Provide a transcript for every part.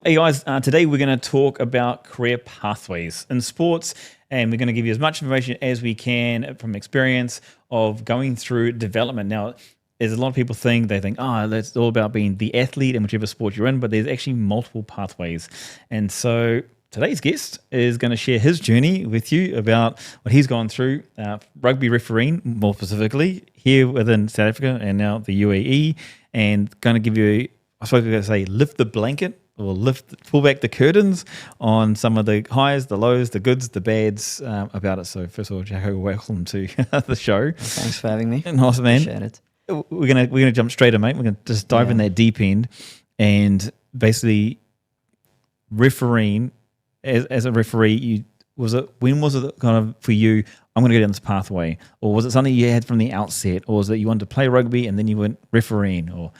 Hey guys, today we're going to talk about career pathways in sports, and we're going to give you as much information as we can from experience of going through development. Now, there's a lot of people think, that's all about being the athlete in whichever sport you're in, but there's actually multiple pathways. And so today's guest is going to share his journey with you about what he's gone through, rugby refereeing more specifically here within South Africa and now the UAE, and going to give you, I suppose we're going to say, lift the blanket or pull back the curtains on some of the highs, the lows, the goods, the bads about it. So first of all, Jaco, welcome to the show. Thanks for having me. Nice, man. Appreciate it. We're gonna jump straight in, mate. We're gonna just dive in that deep end, and basically refereeing as a referee. When was it kind of for you? I'm going to go down this pathway, or was it something you had from the outset, or was it you wanted to play rugby and then you went refereeing, or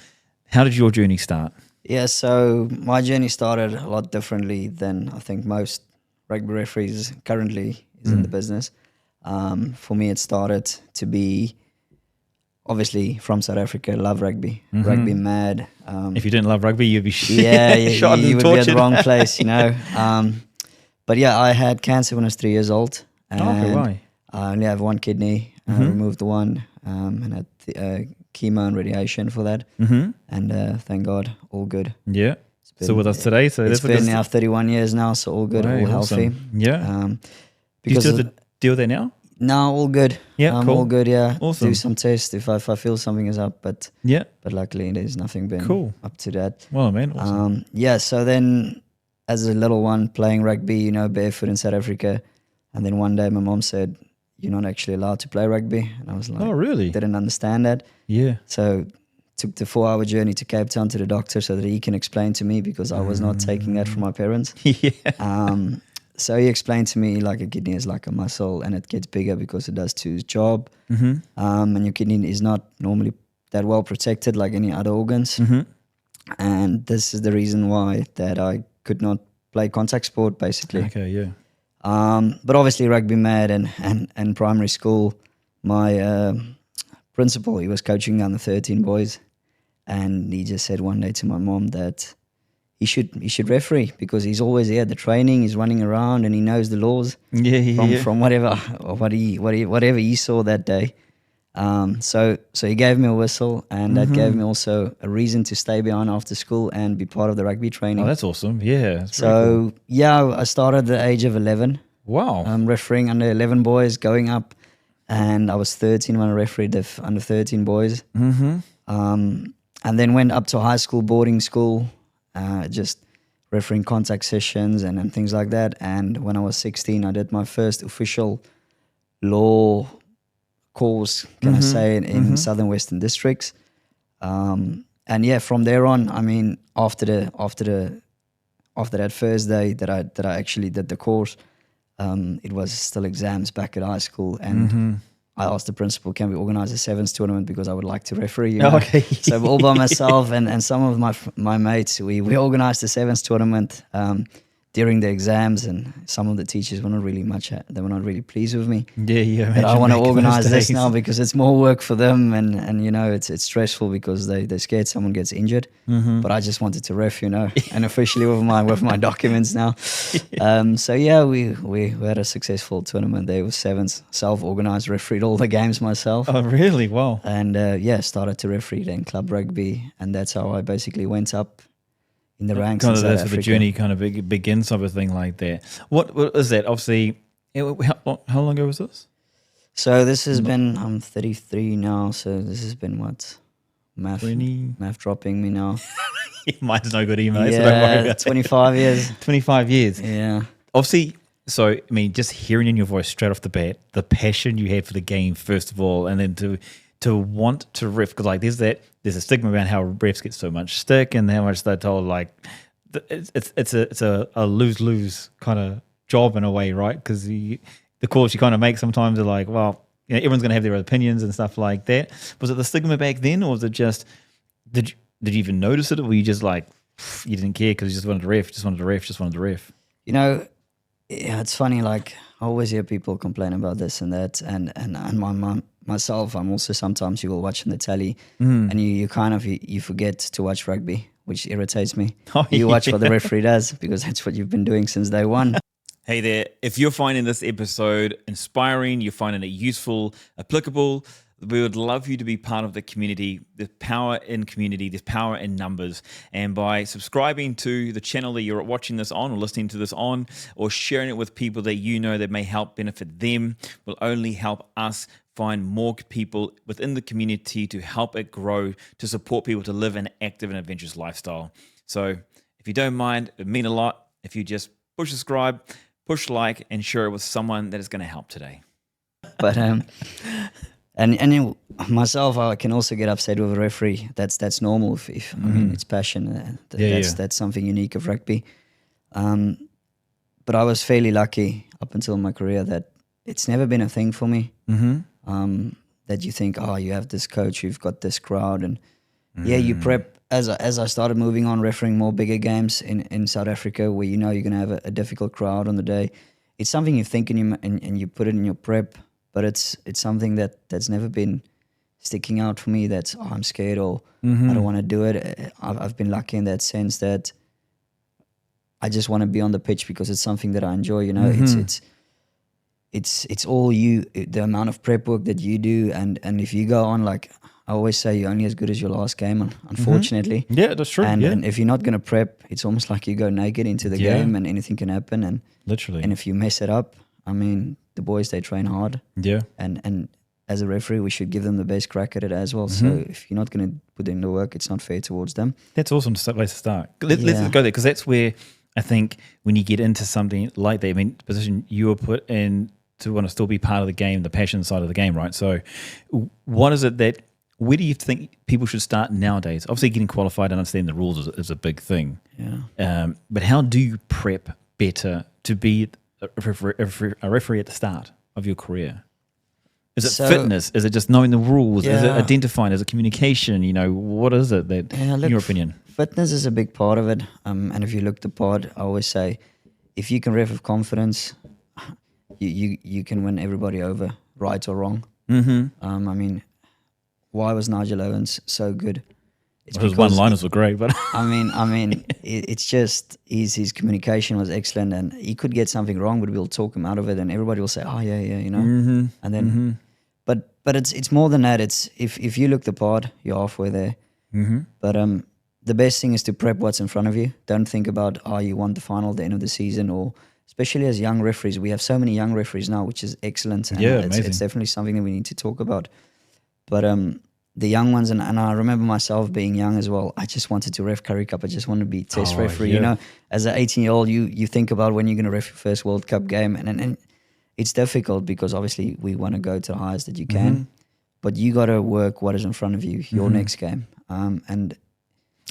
how did your journey start? Yeah, so my journey started a lot differently than I think most rugby referees currently is in the business. For me, it started to be obviously from South Africa. Love rugby, rugby mad. If you didn't love rugby, you'd be shot you and would tortured. be at the wrong place, you know. But yeah, I had cancer when I was 3 years old. And why? I only have one kidney. I removed the one and had chemo and radiation for that. And thank God, all good. Yeah. So with us today, so it's been now 31 years now, so all good, all healthy. Awesome. Yeah. Do you Because still have to deal with that now? no, all good. Yeah, cool. All good. Yeah, Awesome. do some tests if I feel something is up, but Yeah. luckily there's nothing been up to that. Well, man. Awesome. Yeah, so then as a little one playing rugby, you know, barefoot in South Africa, and then one day my mom said, "You're not actually allowed to play rugby," and I was like, Oh, really? Didn't understand that. Yeah. So took the 4-hour journey to Cape Town to the doctor so that he can explain to me, because I was not taking that from my parents. Yeah. So he explained to me like a kidney is like a muscle and it gets bigger because it does to its job. And your kidney is not normally that well protected like any other organs. And this is the reason why that I could not play contact sport basically. Okay. Yeah. But obviously rugby mad and primary school, my principal, he was coaching down the 13 boys, and he just said one day to my mom that he should referee because he's always here at the training, he's running around and he knows the laws from whatever he saw that day. So he gave me a whistle, and that gave me also a reason to stay behind after school and be part of the rugby training. Oh, that's awesome. Yeah. That's So yeah, I started at the age of 11. wow. Refereeing under 11 boys, going up, and I was 13 when I refereed the under 13 boys. And then went up to high school, boarding school, just refereeing contact sessions and things like that. And when I was 16, I did my first official law course, can I say, in Southern Western districts. And yeah, from there on, I mean, after that first day that I actually did the course, it was still exams back at high school, and I asked the principal, can we organize a sevens tournament because I would like to referee, you know? Okay. So all by myself and some of my mates, we organized a sevens tournament during the exams, and some of the teachers were not really pleased with me. Yeah. But I want to organize this now because it's more work for them, and you know, it's stressful because they're scared someone gets injured. But I just wanted to ref, you know, and officially with my documents now. So yeah, we had a successful tournament there with sevens, self-organized, refereed all the games myself. Oh, really? Wow. And started to referee then club rugby, and that's how I basically went up in the ranks. Kind in of South that's where the Africa. journey kind of begins, type of thing like that. What is that? Obviously, how long ago was this? So this has been, I'm 33 now, so this has been what? Math dropping me now. Mine's no good email, so don't worry Yeah, about 25 years. 25 years. Yeah. Obviously, so, I mean, just hearing in your voice straight off the bat, the passion you have for the game, first of all, and then to want to ref, because like there's a stigma around how refs get so much stick and how much they're told like it's a lose-lose kind of job in a way, right? Because the calls you kind of make sometimes are like, well, you know, everyone's going to have their opinions and stuff like that. Was it the stigma back then, or was it just, did you even notice it, or were you just like, you didn't care because you just wanted to ref? You know, yeah, it's funny, like I always hear people complain about this and that, and my mom, myself, I'm also sometimes you will watch on the telly and you kind of you forget to watch rugby which irritates me. Oh, You watch what the yeah. referee does because that's what you've been doing since day one. Hey there, if you're finding this episode inspiring, you're finding it useful, applicable, we would love you to be part of the community. There's power in community, there's power in numbers. And by subscribing to the channel that you're watching this on or listening to this on, or sharing it with people that you know that may help benefit them, will only help us find more people within the community to help it grow, to support people to live an active and adventurous lifestyle. So if you don't mind, it would mean a lot if you just push subscribe, push like, and share it with someone that is going to help today. But and myself, I can also get upset with a referee. That's normal. If I mean, it's passion. That's something unique of rugby. But I was fairly lucky up until my career that it's never been a thing for me. That you think, oh, you have this coach, you've got this crowd, and you prep. As I started moving on, refereeing more bigger games in South Africa, where you know you're going to have a difficult crowd on the day. It's something you think and you put it in your prep, but it's something that's never been sticking out for me. That's I'm scared or I don't want to do it. I've been lucky in that sense that I just want to be on the pitch because it's something that I enjoy. You know, it's all you, the amount of prep work that you do, and if you go on, like I always say, you're only as good as your last game, unfortunately. Yeah, that's true. And if you're not going to prep, it's almost like you go naked into the game and anything can happen. And literally. And if you mess it up, I mean, the boys, they train hard. Yeah. And as a referee, we should give them the best crack at it as well. So if you're not going to put in the work, it's not fair towards them. That's awesome place to start. Let's go there, because that's where I think when you get into something like that, I mean, the position you were put in to want to still be part of the game, the passion side of the game, right? So what is it that, where do you think people should start nowadays? Obviously, getting qualified and understanding the rules is a big thing. Yeah. But how do you prep better to be a referee at the start of your career? Is it fitness? Is it just knowing the rules? Is it identifying? Is it communication? You know, what is it that, in your opinion? Fitness is a big part of it. And if you look the pod, I always say, if you can ref with confidence, you can win everybody over, right or wrong. I mean, why was Nigel Owens so good? It's his one-liners were great, but I mean, it's just his communication was excellent, and he could get something wrong, but we'll talk him out of it, and everybody will say, "Oh yeah, you know." And then, but it's more than that. It's if you look the part, you're halfway there. But the best thing is to prep what's in front of you. Don't think about you want the final at the end of the season, or especially as young referees. We have so many young referees now, which is excellent. And it's definitely something that we need to talk about. But the young ones, and I remember myself being young as well, I just wanted to ref Currie Cup. I just wanted to be test referee. You know, as an 18-year-old, you think about when you're going to ref your first World Cup game, and it's difficult because obviously we want to go to the highest that you can, but you got to work what is in front of you, your next game. And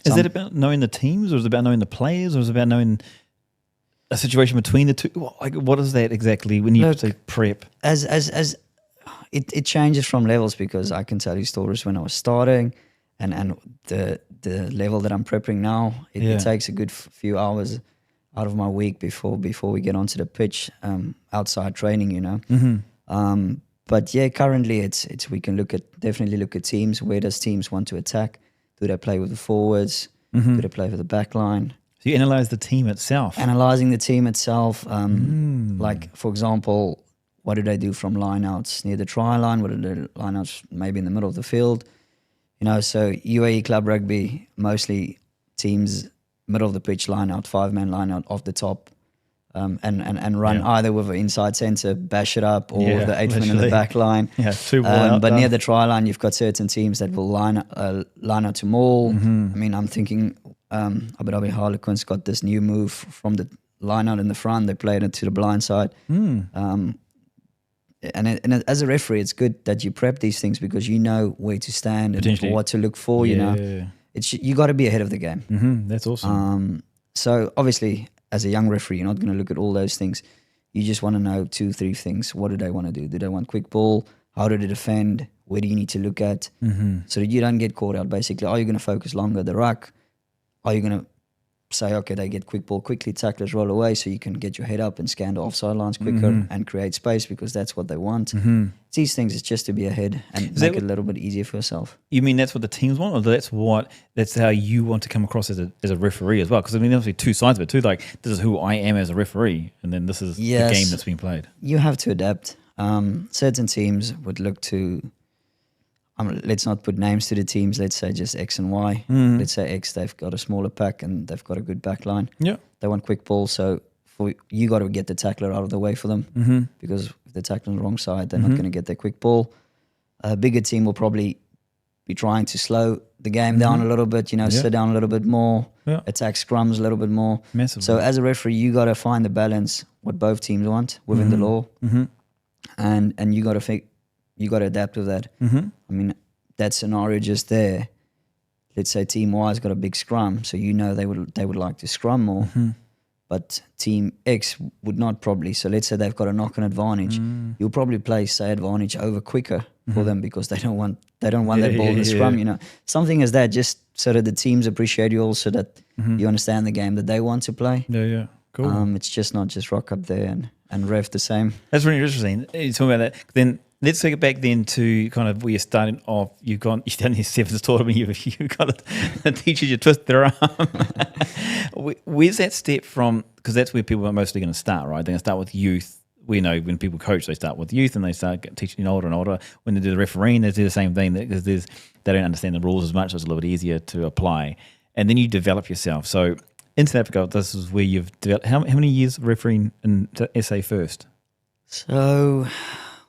is it about knowing the teams, or is it about knowing the players, or is it about knowing a situation between the two? Like, what is that exactly when you say prep? It changes from levels, because I can tell you stories when I was starting and the level that I'm prepping now. It takes a good few hours out of my week before we get onto the pitch, outside training, you know. But yeah, currently it's we can definitely look at teams. Where does teams want to attack? Do they play with the forwards? Do they play with the back line? So you analyze the team itself. Analyzing the team itself. Like, for example, what do they do from lineouts near the try line? What are the lineouts maybe in the middle of the field? You know, so UAE Club Rugby, mostly teams, middle of the pitch lineout, 5-man lineout off the top, and run either with an inside centre, bash it up, or the 8-man in the back line. Yeah, two ball out. But near the try line, you've got certain teams that will line out to maul. I mean, I'm thinking Abu Dhabi Harlequins got this new move from the line out in the front. They played it to the blind side. And as a referee, it's good that you prep these things, because you know where to stand and what to look for. You know, you got to be ahead of the game. That's awesome. So obviously, as a young referee, you're not going to look at all those things. You just want to know 2-3 things. What do they want to do? Do they want quick ball? How do they defend? Where do you need to look at? So that you don't get caught out. Basically, are you going to focus longer at the ruck? Are you going to say, okay, they get quick ball quickly, tacklers roll away, so you can get your head up and scan the offside lines quicker and create space because that's what they want. These things is just to be ahead and make it a little bit easier for yourself. You mean that's what the teams want, or that's how you want to come across as a referee as well? Because I mean, obviously two sides of it too. Like this is who I am as a referee, and then this is the game that's being played. You have to adapt. Certain teams would look to. Let's not put names to the teams. Let's say just X and Y. Let's say X, they've got a smaller pack and they've got a good back line. Yeah, they want quick ball, so you got to get the tackler out of the way for them because if they're tackling the wrong side, they're not going to get their quick ball. A bigger team will probably be trying to slow the game down a little bit, sit down a little bit more, attack scrums a little bit more. Massively. So as a referee, you got to find the balance, what both teams want within the law, and you got to adapt with that. I mean, that scenario just there, let's say team Y's got a big scrum, so they would like to scrum more, but team X would not probably. So let's say they've got a knock-on advantage. You'll probably play say advantage over quicker for them because they don't want that ball to scrum. Something as that, just so that the teams appreciate you, also that you understand the game that they want to play. Yeah, cool. It's just not just rock up there and ref the same. That's really interesting. You talking about that. Then let's take it back then to kind of where you're starting off. You've done your sevens tournament. You've got a teacher, you twist their arm. Where's that step from? Because that's where people are mostly going to start, right? They're going to start with youth. We know when people coach, they start with youth and they start teaching older and older. When they do the refereeing, they do the same thing because they don't understand the rules as much, so it's a little bit easier to apply. And then you develop yourself. So in South Africa, this is where you've developed. How many years of refereeing in SA first? So,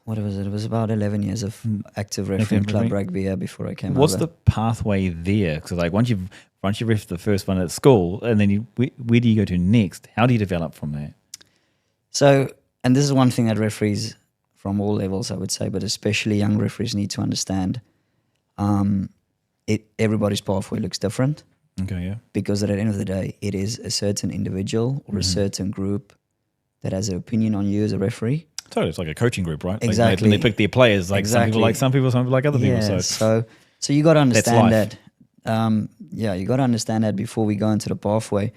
what was it? It was about 11 years of active refereeing club rugby before I came over. What's the pathway there? Because like once you ref the first one at school, and then where do you go to next? How do you develop from that? So, and this is one thing that referees from all levels, I would say, but especially young referees need to understand. Everybody's pathway looks different. Okay, yeah. Because at the end of the day, it is a certain individual or a certain group that has an opinion on you as a referee. Totally, it's like a coaching group, right? Exactly. Like they pick their players, like some people like some people, some people like other people. So you got to understand that. You got to understand that before we go into the pathway.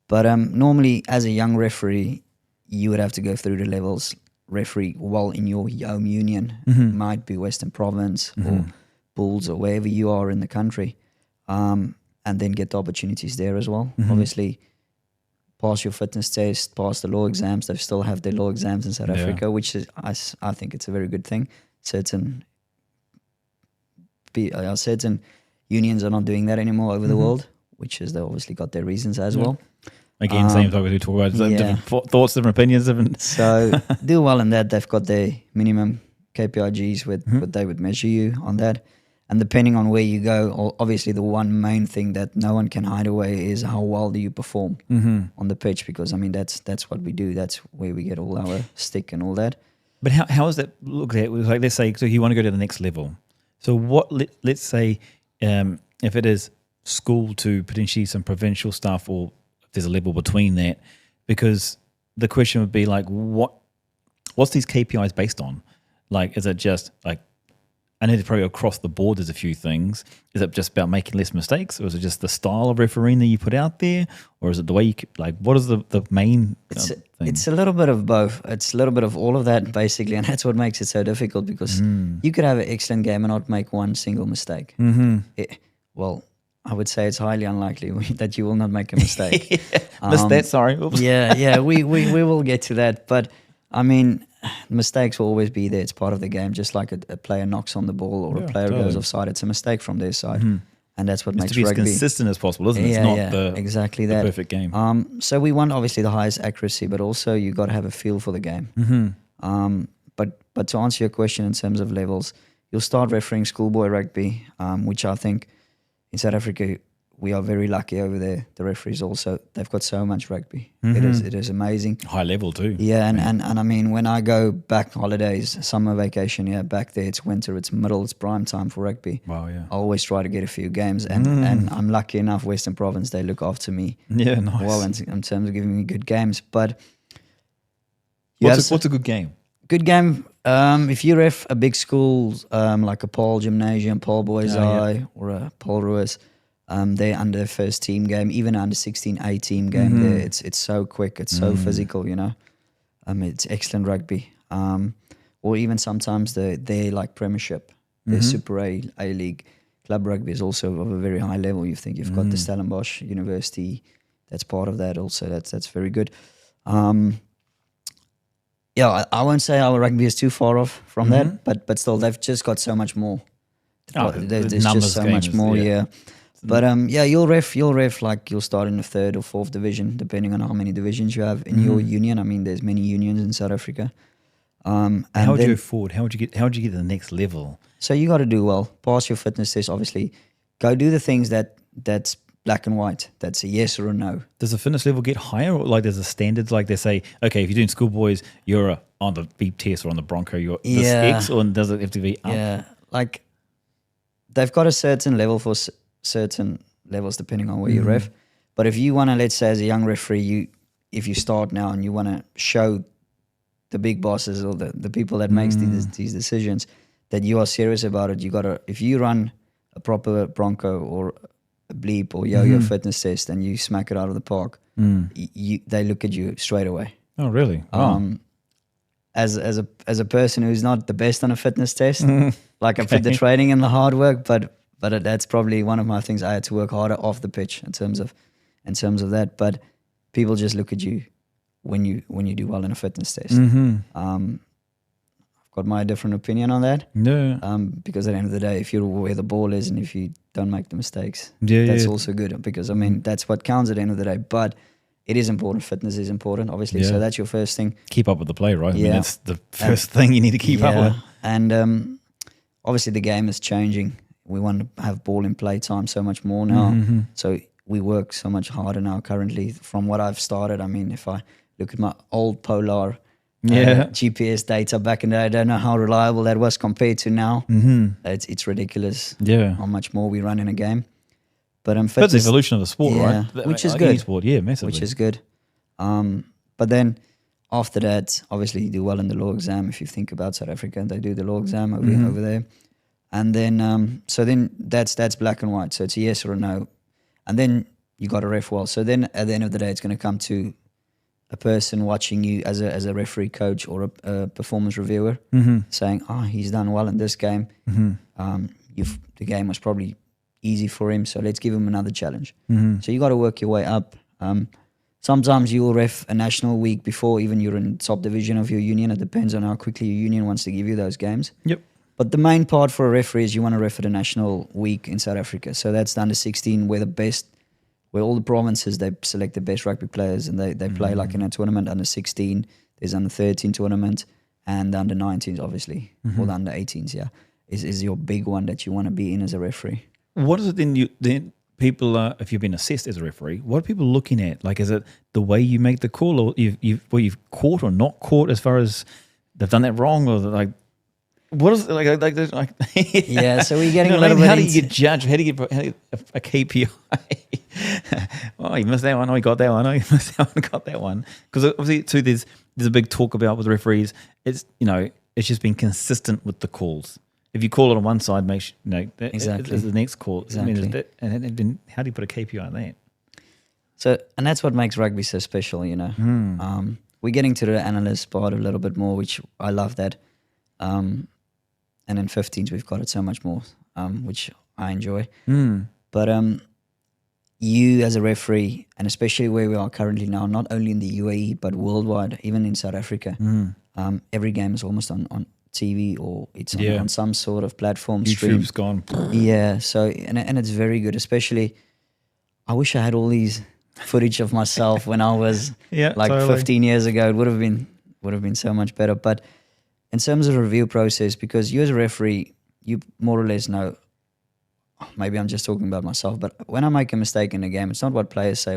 But normally, as a young referee, you would have to go through the levels. Referee while in your home union, might be Western Province or Bulls or wherever you are in the country, and then get the opportunities there as well. Obviously, pass your fitness test, pass the law exams. They still have their law exams in South Africa, which is I think it's a very good thing. Certain unions are not doing that anymore over the world, which is they obviously got their reasons as well. Again, same topic we talk about, different thoughts, different opinions. So do well in that. They've got their minimum KPIGs with what they would measure you on that. And depending on where you go, obviously the one main thing that no one can hide away is how well do you perform on the pitch, because, I mean, that's what we do. That's where we get all our stick and all that. But how is that looked at? Like, let's say, so you want to go to the next level. So let's say if it is school to potentially some provincial stuff, or if there's a level between that, because the question would be like, what's these KPIs based on? Like, is it just like, I know probably across the board there's a few things. Is it just about making less mistakes, or is it just the style of refereeing that you put out there, or is it the way you what is the main thing? It's a little bit of both. It's a little bit of all of that basically, and that's what makes it so difficult, because you could have an excellent game and not make one single mistake. Well, I would say it's highly unlikely that you will not make a mistake. Missed that, sorry. Oops. we will get to that, but I mean, mistakes will always be there. It's part of the game. Just like a player knocks on the ball or a player goes offside, it's a mistake from their side, and that's what makes to be rugby as consistent as possible, isn't it? It's not exactly the that perfect game. So we want obviously the highest accuracy, but also you got to have a feel for the game. But to answer your question in terms of levels, you'll start refereeing schoolboy rugby, which I think in South Africa we are very lucky over there. The referees also, they've got so much rugby. It is amazing. High level too. Yeah, and I mean, when I go back holidays, summer vacation, back there, it's winter, it's middle, it's prime time for rugby. Wow, yeah. I always try to get a few games, and I'm lucky enough, Western Province, they look after me. Yeah, nice. Well, in terms of giving me good games. But what's a good game? Good game. If you ref a big school like a Paul Gymnasium, Paul Boys Eye, or a Paul Ruiz, They're under first team game, even under 16A team game. There, it's so quick, it's so physical. It's excellent rugby. Or even sometimes they're like Premiership, their Super A League. Club rugby is also of a very high level. You think you've got the Stellenbosch University, that's part of that also. That's very good. I won't say our rugby is too far off from that, but still they've just got so much more. There's just so much more, But you'll ref like you'll start in the 3rd or 4th division, depending on how many divisions you have in your union. I mean, there's many unions in South Africa. And how would you go forward? How would you get to the next level? So you got to do well, pass your fitness test. Obviously, go do the things that's black and white. That's a yes or a no. Does the fitness level get higher, or like there's a standards? Like they say, okay, if you're doing schoolboys, you're on the beep test or on the Bronco, you're this X, or does it have to be up? Yeah, like they've got a certain level for certain levels depending on where you ref. But if you want to, let's say as a young referee, if you start now and you want to show the big bosses or the people that makes these decisions that you are serious about it, you got to, if you run a proper Bronco or a bleep or yo-yo fitness test and you smack it out of the park, they look at you straight away. Oh, really? Wow. As a person who's not the best on a fitness test, like I put the training and the hard work, but that's probably one of my things. I had to work harder off the pitch in terms of that. But people just look at you when you do well in a fitness test. I've got my different opinion on that. No. Because at the end of the day, if you're where the ball is and if you don't make the mistakes, that's that's also good. Because I mean, that's what counts at the end of the day. But it is important. Fitness is important, obviously. So that's your first thing. Keep up with the play, right? I mean, that's the first thing you need to keep up with. And obviously the game is changing. We want to have ball in play time so much more now. So we work so much harder now currently from what I've started. I mean, if I look at my old Polar GPS data back in the day, I don't know how reliable that was compared to now. It's ridiculous how much more we run in a game. But that's the evolution of the sport, right? Which is good. Sport, massively. Which is good. But then after that, obviously you do well in the law exam. If you think about South Africa, they do the law exam over there. And then, so then that's black and white. So it's a yes or a no. And then you got to ref well. So then at the end of the day, it's going to come to a person watching you as a referee coach or a performance reviewer saying, he's done well in this game. The game was probably easy for him, so let's give him another challenge. So you got to work your way up. Sometimes you will ref a national week before even you're in top division of your union. It depends on how quickly your union wants to give you those games. Yep. But the main part for a referee is you want to ref at a national week in South Africa. So that's the under 16 where all the provinces, they select the best rugby players and they play like in a tournament. Under 16, there's under 13 tournament, and under 19s obviously, or the under 18s, is your big one that you want to be in as a referee. What is it then people, if you've been assessed as a referee, what are people looking at? Like, is it the way you make the call, or you've caught or not caught as far as they've done that wrong, or like, what is it like? Yeah, so we're getting a little bit. How do you get judged? How do you get a KPI? Oh, you missed that one. Oh, you got that one. Oh, you missed that one. Got that one. Because obviously, too, there's a big talk about with referees. It's it's just being consistent with the calls. If you call it on one side, make sure exactly it's the next call. Exactly. I mean, and then how do you put a KPI on that? So, and that's what makes rugby so special. We're getting to the analyst part a little bit more, which I love that. And in 15s, we've got it so much more, which I enjoy. But you as a referee, and especially where we are currently now, not only in the UAE, but worldwide, even in South Africa, every game is almost on TV or it's on some sort of platform. YouTube's gone. Yeah, so, and it's very good, especially, I wish I had all these footage of myself when I was 15 years ago. It would have been so much better. But in terms of the review process, because you as a referee, you more or less know, maybe I'm just talking about myself, but when I make a mistake in a game, it's not what players say.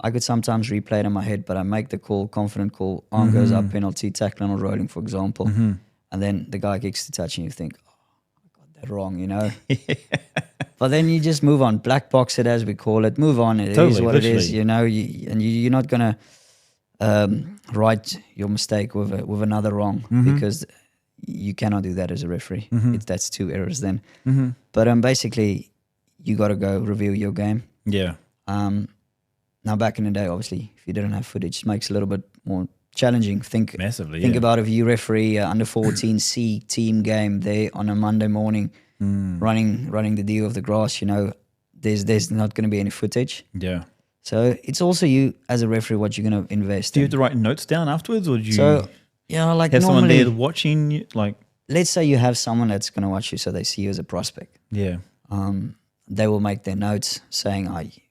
I could sometimes replay it in my head, but I make the call, confident call, arm goes up, penalty, tackling or rolling, for example. And then the guy kicks the touch and you think, I got that wrong, But then you just move on. Black box it, as we call it. Move on. It is what literally. It is, and you're not going to right your mistake with another wrong, because you cannot do that as a referee. That's two errors then. But basically, you got to go review your game. Yeah. Now, back in the day, obviously, if you didn't have footage, it makes it a little bit more challenging. Massively, Think yeah. about if you referee a under 14C team game there on a Monday morning, running the deal of the grass. There's not going to be any footage. Yeah. So it's also you as a referee what you're going to invest. Do you in. have to write notes down afterwards, or do you Like have someone normally, there watching you? Like, let's say you have someone that's going to watch you, so they see you as a prospect. yeah. They will make their notes saying,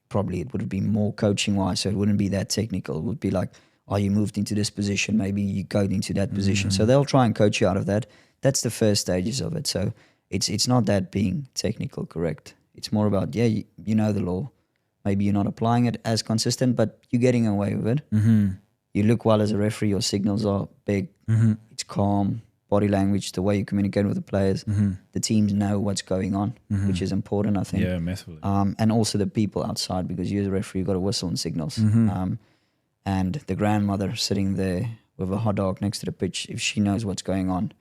probably it would be more coaching wise, so it wouldn't be that technical. It would be like, you moved into this position, maybe you go into that position. So they'll try and coach you out of that. That's the first stages of it. So it's not that being technical correct. It's more about, you know the law. Maybe you're not applying it as consistent, but you're getting away with it. Mm-hmm. You look well as a referee, your signals are big, it's calm, body language, the way you communicate with the players. The teams know what's going on, which is important, I think. Yeah, massively. And also the people outside, because you as a referee, you've got to whistle and signals. And the grandmother sitting there with a hot dog next to the pitch, if she knows what's going on,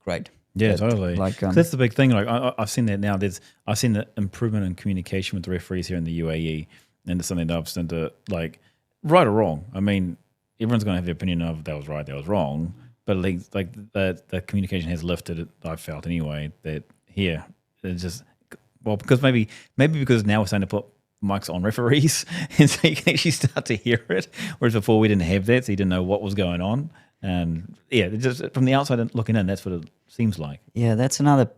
great. Yeah, totally. Like, 'Cause that's the big thing. Like I've seen that now. I've seen the improvement in communication with the referees here in the UAE, and it's something that I've seen to, like, right or wrong. I mean, everyone's going to have their opinion of that was right, that was wrong, but like the communication has lifted. I've felt anyway that here it's just because maybe because now we're starting to put mics on referees, and so you can actually start to hear it. Whereas before we didn't have that, so you didn't know what was going on. And yeah, just from the outside looking in, that's what it seems like. Yeah, that's another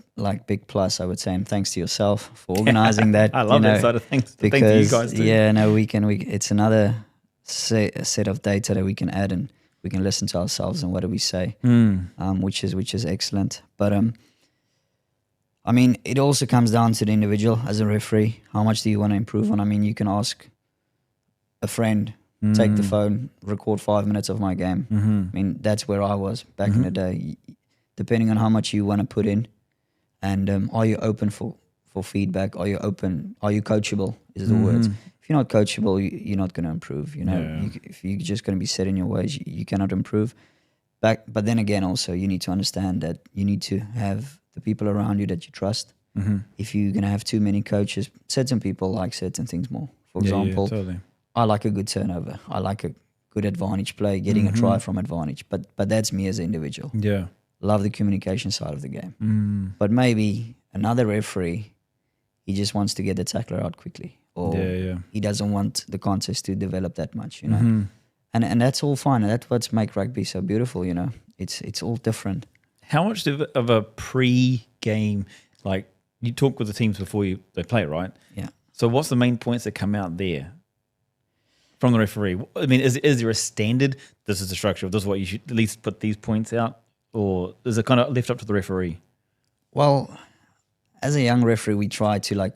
big plus, I would say, and thanks to yourself for organising that. I love that side of things. Because thanks to you guys too. Yeah, no, it's another set of data that we can add, and we can listen to ourselves and what do we say, which is excellent. But I mean, it also comes down to the individual as a referee. How much do you want to improve on? I mean, you can ask a friend, take the phone, record 5 minutes of my game. I mean, that's where I was back in the day. Depending on how much you want to put in, and are you open for feedback? Are you open? Are you coachable? Is the words. If you're not coachable, you're not going to improve. If you're just going to be set in your ways, you cannot improve. But then again, also you need to understand that you need to have the people around you that you trust. If you're going to have too many coaches, certain people like certain things more. For example, totally. I like a good turnover. I like a good advantage play, getting a try from advantage. But that's me as an individual. Yeah. Love the communication side of the game. But maybe another referee, he just wants to get the tackler out quickly, or he doesn't want the contest to develop that much, And that's all fine. And that's what makes rugby so beautiful, It's all different. How much of a pre-game, like, you talk with the teams before they play, right? Yeah. So what's the main points that come out there from the referee? I mean, is there a standard? This is the structure. This is what you should at least put these points out, or is it kind of left up to the referee? Well, as a young referee, we try to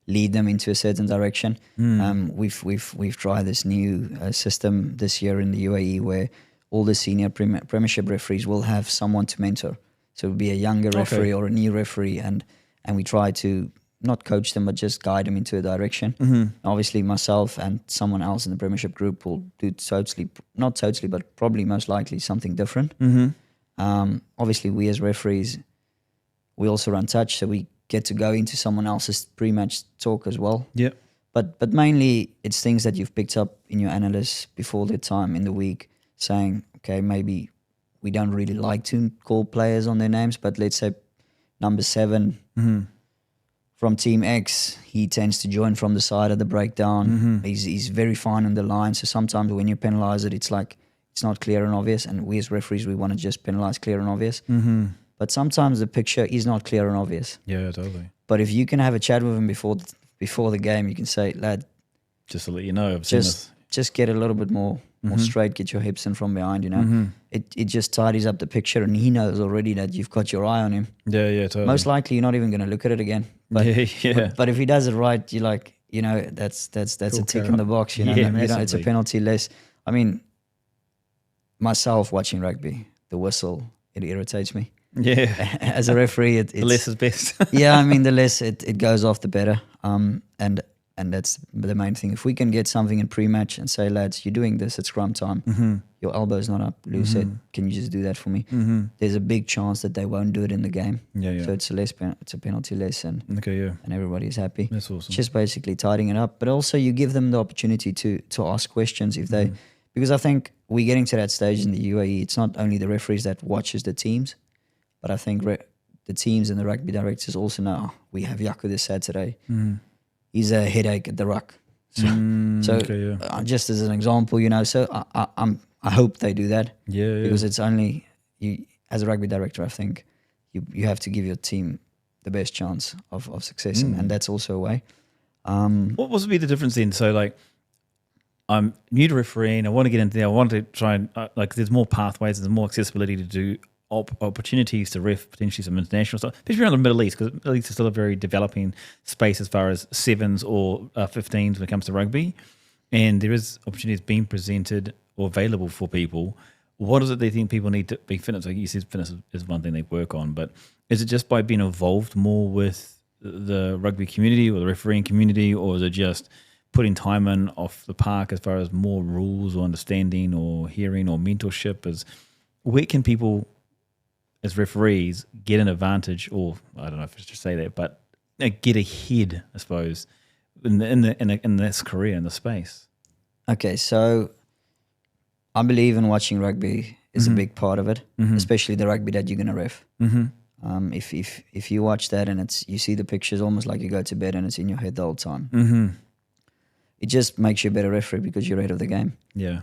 lead them into a certain direction. We've tried this new system this year in the UAE where all the senior premiership referees will have someone to mentor. So it will be a younger referee or a new referee, and we try to not coach them, but just guide them into a direction. Obviously, myself and someone else in the premiership group will do not totally, but probably most likely something different. Obviously, we as referees, we also run touch, so we get to go into someone else's pre-match talk as well. Yeah. But mainly, it's things that you've picked up in your analysis before the time in the week, saying, okay, maybe we don't really like to call players on their names, but let's say number 7 from Team X, he tends to join from the side of the breakdown. He's very fine on the line. So sometimes when you penalise it, it's not clear and obvious. And we as referees, we want to just penalise clear and obvious. But sometimes the picture is not clear and obvious. Yeah, totally. But if you can have a chat with him before the game, you can say, lad, just to let you know, I've seen this. Just get a little bit more straight, get your hips in from behind, It just tidies up the picture, and he knows already that you've got your eye on him. Yeah, totally. Most likely you're not even going to look at it again. But, but if he does it right, you're like, that's cool, a tick in the box, it's a penalty less. I mean, myself watching rugby, the whistle, it irritates me. Yeah. As a referee, the less is best. Yeah, I mean, the less it goes off, the better. And and that's the main thing. If we can get something in pre-match and say, lads, you're doing this at scrum time, your elbow's not up, loose said, can you just do that for me? There's a big chance that they won't do it in the game. Yeah. So it's a penalty less, and everybody's happy. That's awesome. It's just basically tidying it up. But also you give them the opportunity to ask questions if they, because I think we're getting to that stage in the UAE. It's not only the referees that watches the teams, but I think the teams and the rugby directors also know, we have Jaco this Saturday. He's a headache at the ruck. So just as an example, so I hope they do that. Because it's only you as a rugby director. I think you have to give your team the best chance of success, and that's also a way. What would be the difference then? So like, I'm new to refereeing. I want to get into there. I want to try and there's more pathways. There's more accessibility to do opportunities to ref potentially some international stuff, especially around the Middle East, because the Middle East is still a very developing space as far as 7s or 15s when it comes to rugby, and there is opportunities being presented or available for people. What is it they think people need to be fitness? Like you said, fitness is one thing they work on, but is it just by being involved more with the rugby community or the refereeing community, or is it just putting time in off the park as far as more rules or understanding or hearing or mentorship? Where can people as referees get an advantage, or I don't know if I should say that, but get ahead, I suppose, in this career, in the space? Okay, so I believe in watching rugby is a big part of it, especially the rugby that you're going to ref. If you watch that and you see the pictures almost like you go to bed and it's in your head the whole time, it just makes you a better referee because you're ahead of the game. Yeah.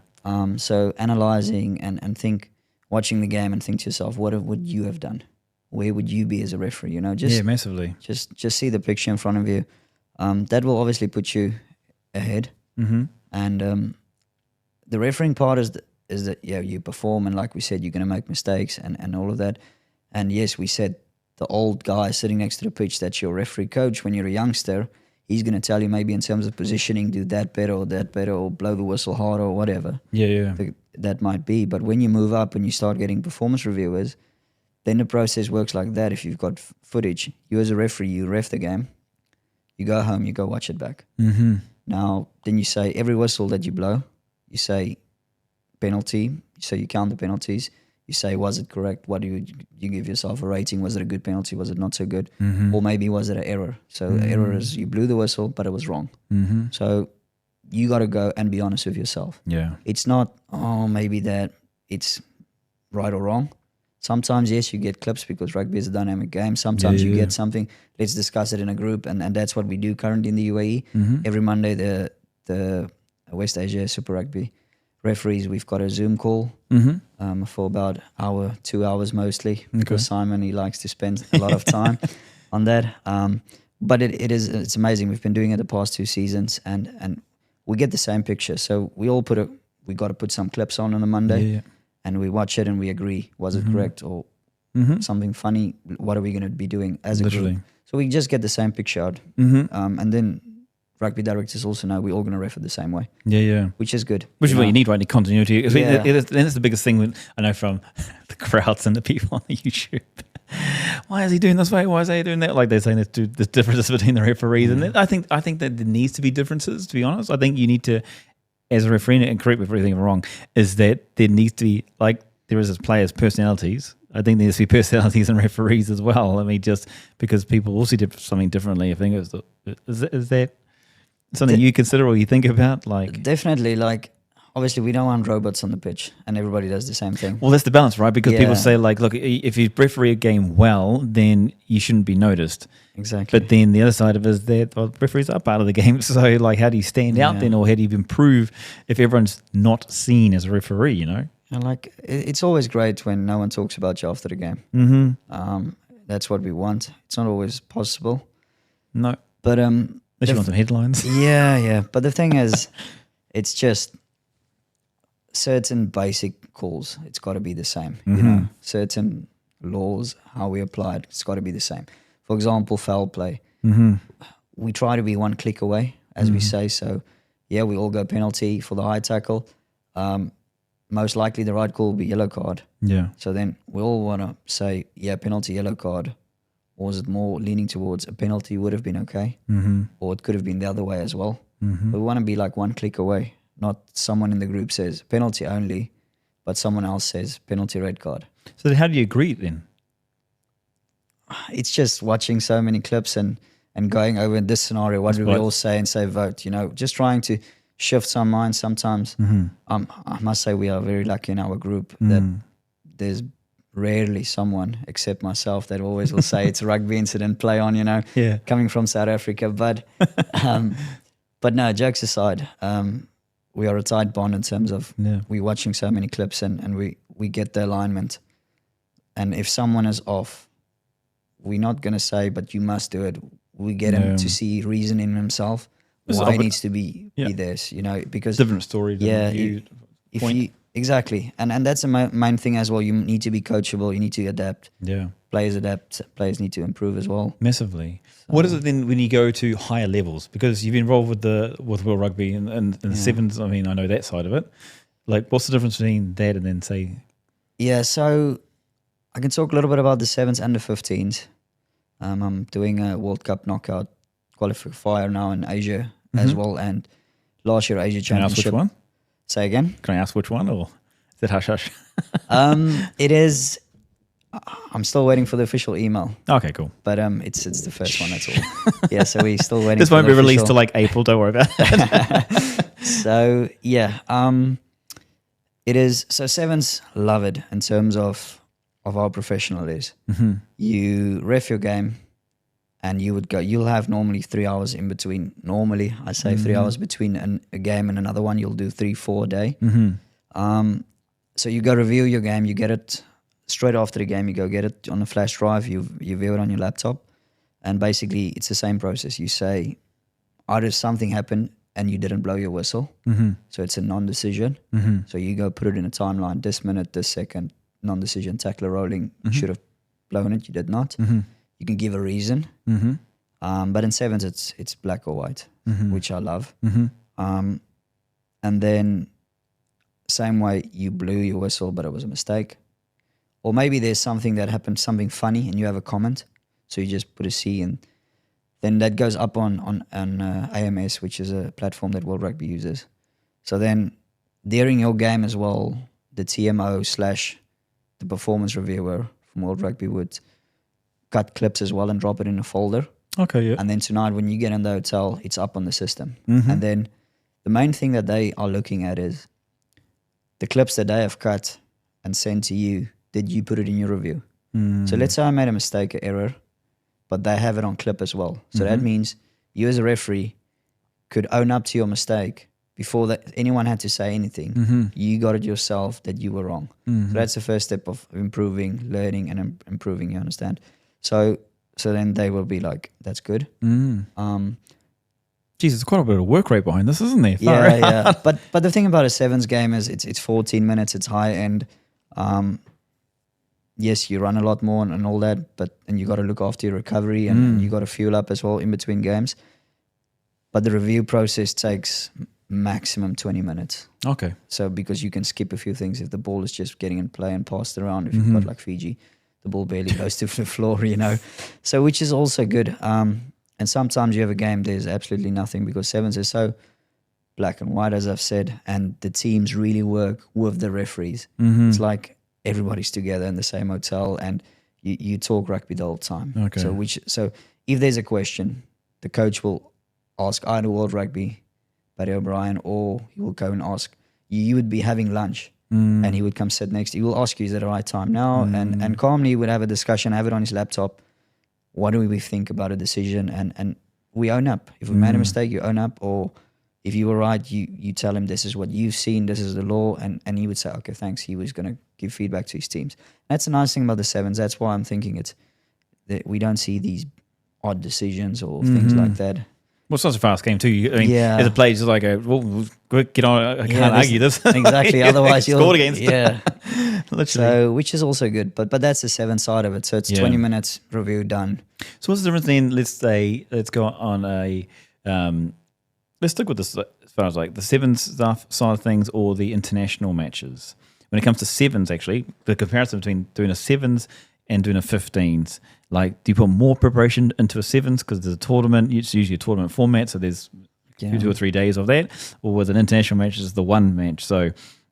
So analyzing and watching the game and think to yourself, what would you have done? Where would you be as a referee? Massively. Just see the picture in front of you. That will obviously put you ahead. And the refereeing part is that you perform, and like we said, you're going to make mistakes and all of that. And yes, we said the old guy sitting next to the pitch, that's your referee coach when you're a youngster. He's going to tell you maybe in terms of positioning, do that better, or blow the whistle harder, or whatever. That might be. But when you move up and you start getting performance reviewers, then the process works like that. If you've got footage, you as a referee, you ref the game, you go home, you go watch it back. Now, then you say every whistle that you blow, you say penalty, so you count the penalties. You say, was it correct? What do you give yourself a rating? Was it a good penalty? Was it not so good? Or maybe was it an error? So the error is you blew the whistle, but it was wrong. So you got to go and be honest with yourself. It's not, maybe that it's right or wrong. Sometimes, yes, you get clips because rugby is a dynamic game. Sometimes you get something, let's discuss it in a group. And that's what we do currently in the UAE. Every Monday, the West Asia Super Rugby referees, we've got a Zoom call for about 2 hours mostly, because Simon, he likes to spend a lot of time on that. But it's amazing. We've been doing it the past 2 seasons, and we get the same picture. So we all we got to put some clips on the Monday, and we watch it and we agree, was it correct or something funny? What are we going to be doing as a group? So we just get the same picture out. And then rugby directors also know we're all going to ref it the same way. Which is good. Which is what you need, right? The continuity. I think that's the biggest thing I know from the crowds and the people on the YouTube. Why is he doing this way? Why is he doing that? Like they're saying there's differences between the referees. And I think that there needs to be differences, to be honest. I think you need to, as a referee, and correct me if I'm wrong, is that there needs to be, like there is as players' personalities. I think there needs to be personalities in referees as well. I mean, just because people also do something differently. I think is that something you consider or you think about? Like definitely, like obviously we don't want robots on the pitch and everybody does the same thing. Well, that's the balance, right? Because people say like, look, if you referee a game well, then you shouldn't be noticed. Exactly. But then the other side of it is that referees are part of the game. So like, how do you stand out then, or how do you improve if everyone's not seen as a referee, you know? And like, it's always great when no one talks about you after the game. That's what we want. It's not always possible. No. But unless you want some headlines. Yeah. But the thing is, it's just certain basic calls. It's got to be the same. You know, certain laws, how we apply it, it's got to be the same. For example, foul play. We try to be one click away, as we say. So, yeah, we all go penalty for the high tackle. Most likely the right call will be yellow card. Yeah. So then we all want to say, yeah, penalty, yellow card, or was it more leaning towards a penalty would have been okay, or it could have been the other way as well. But we want to be like one click away, not someone in the group says penalty only, but someone else says penalty, red card. So how do you agree then? It's just watching so many clips and going over in this scenario, what do we all say and say vote, just trying to shift some minds sometimes. I must say we are very lucky in our group that there's rarely someone except myself that always will say it's a rugby incident, play on, coming from South Africa. But no, jokes aside, we are a tight bond in terms of we're watching so many clips and we get the alignment. And if someone is off, we're not going to say, but you must do it. We get him to see reason in himself, why he needs to be this, because different story. Exactly. And that's the main thing as well. You need to be coachable. You need to adapt. Yeah. Players adapt. Players need to improve as well. Massively. So, what is it then when you go to higher levels? Because you've been involved with World Rugby and the sevens. I mean, I know that side of it. Like, what's the difference between that and then say? Yeah, so I can talk a little bit about the sevens and the 15s. I'm doing a World Cup knockout qualifier now in Asia as well. And last year, Asia Championship. Can I ask which one? Say again? Can I ask which one, or is it hush hush? It is. I'm still waiting for the official email. Okay, cool. But it's the first one. That's all. Yeah, so we're still waiting. This for won't the be released official. till like April. Don't worry about it. So yeah, it is. So sevens love it in terms of how professional it is. You ref your game. And you'll have normally 3 hours in between. Normally, I say 3 hours between a game and another one. You'll do 3-4 a day. So you go review your game. You get it straight after the game. You go get it on a flash drive. You view it on your laptop. And basically, it's the same process. You say, either something happened and you didn't blow your whistle. So it's a non-decision. So you go put it in a timeline. This minute, this second, non-decision, tackler rolling. You should have blown it. You did not. You can give a reason, but in sevens it's black or white, which I love. And then same way you blew your whistle, but it was a mistake, or maybe there's something that happened, something funny, and you have a comment, so you just put a C, and then that goes up on AMS, which is a platform that World Rugby uses. So then during your game as well, the TMO / the performance reviewer from World Rugby would cut clips as well and drop it in a folder. Okay, yeah. And then tonight when you get in the hotel, it's up on the system. And then the main thing that they are looking at is the clips that they have cut and sent to you. Did you put it in your review? So let's say I made a mistake, an error, but they have it on clip as well. So that means you as a referee could own up to your mistake before that anyone had to say anything. You got it yourself that you were wrong. So that's the first step of improving, learning, and improving, you understand? So then they will be like, that's good. Geez, there's quite a bit of work rate behind this, isn't there? Yeah. But the thing about a sevens game is it's 14 minutes, it's high end. Yes, you run a lot more and all that, and you got to look after your recovery and you got to fuel up as well in between games. But the review process takes maximum 20 minutes. Okay. So because you can skip a few things if the ball is just getting in play and passed around. If you've got like Fiji, the ball barely goes to the floor, So which is also good. And sometimes you have a game, there's absolutely nothing because sevens is so black and white, as I've said, and the teams really work with the referees. It's like everybody's together in the same hotel and you talk rugby the whole time. Okay. So if there's a question, the coach will ask either World Rugby, Barry O'Brien, or he will go and ask, you would be having lunch. And he would come sit next to you. He will ask you, is it the right time now? And calmly would have a discussion, have it on his laptop. What do we think about a decision? And we own up. If we made a mistake, you own up. Or if you were right, you tell him this is what you've seen, this is the law. And he would say, okay, thanks. He was going to give feedback to his teams. That's the nice thing about the sevens. That's why I'm thinking that we don't see these odd decisions or things like that. Well, it's not a fast game too. I mean, as a player, just like, well, quick, get on. I can't argue this. Exactly. Otherwise, you'll scored against. Literally. So, which is also good, but that's the seven side of it. So it's 20 minutes review done. So what's the difference then? Let's go on a. Let's stick with this as far as like the sevens stuff side of things or the international matches. When it comes to sevens, actually, the comparison between doing a sevens and doing a 15s? Like, do you put more preparation into a sevens because there's a tournament? It's usually a tournament format, so there's 2 or 3 days of that. Or with an international match, it's the one match. So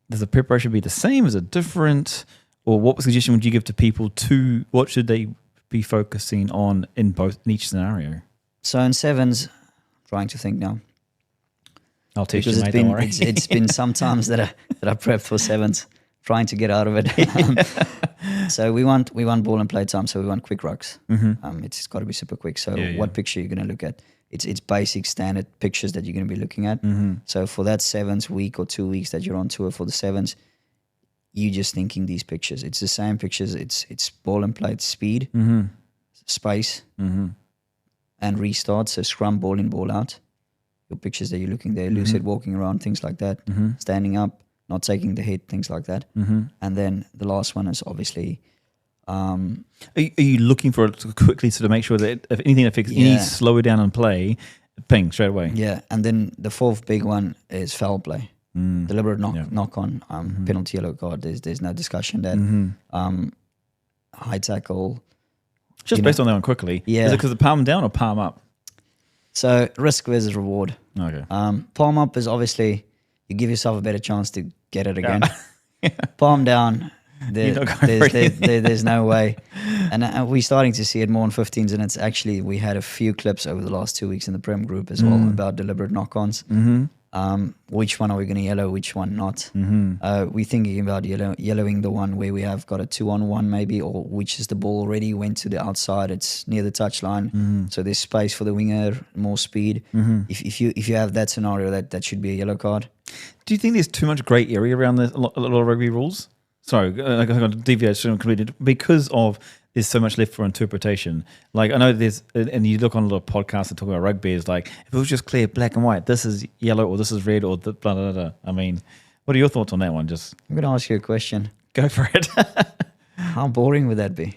does the preparation be the same? Is it different? Or what suggestion would you give to people to what should they be focusing on in each scenario? So in sevens, trying to think now. I'll teach because you, mate, don't worry. it's been some times that I prepped for sevens, trying to get out of it. So we want ball and play time. So we want quick rucks. It's got to be super quick. So what picture you're going to look at? It's basic standard pictures that you're going to be looking at. So for that sevens week or 2 weeks that you're on tour for the sevens, you just thinking these pictures. It's the same pictures. It's ball and play speed, space, and restart. So scrum, ball in, ball out. Your pictures that you're looking there, lucid, walking around, things like that, standing up, not taking the hit, things like that. And then the last one is obviously... Are you looking for it to quickly to make sure that if anything affects any slower down and play, ping straight away? Yeah, and then the fourth big one is foul play. Deliberate knock on, penalty, yellow card. There's no discussion that high tackle. Just based on that one quickly. Yeah. Is it because of palm down or palm up? So risk versus reward. Okay. Palm up is obviously you give yourself a better chance to get it again. Palm down, there's no way. And we're starting to see it more on 15s, and it's actually, we had a few clips over the last 2 weeks in the Prem group as well about deliberate knock-ons. Which one are we going to yellow, which one not? We're thinking about yellowing the one where we have got a 2-on-1 maybe, or which is the ball already went to the outside, it's near the touchline, so there's space for the winger, more speed. If you have that scenario, that should be a yellow card. Do you think there's too much grey area around a lot of rugby rules? Sorry, I got to deviate completely because of there's so much left for interpretation. Like I know there's, and you look on a lot of podcasts that talk about rugby, it's like if it was just clear black and white, this is yellow or this is red or blah blah blah. I mean, what are your thoughts on that one? Just I'm going to ask you a question. Go for it. How boring would that be?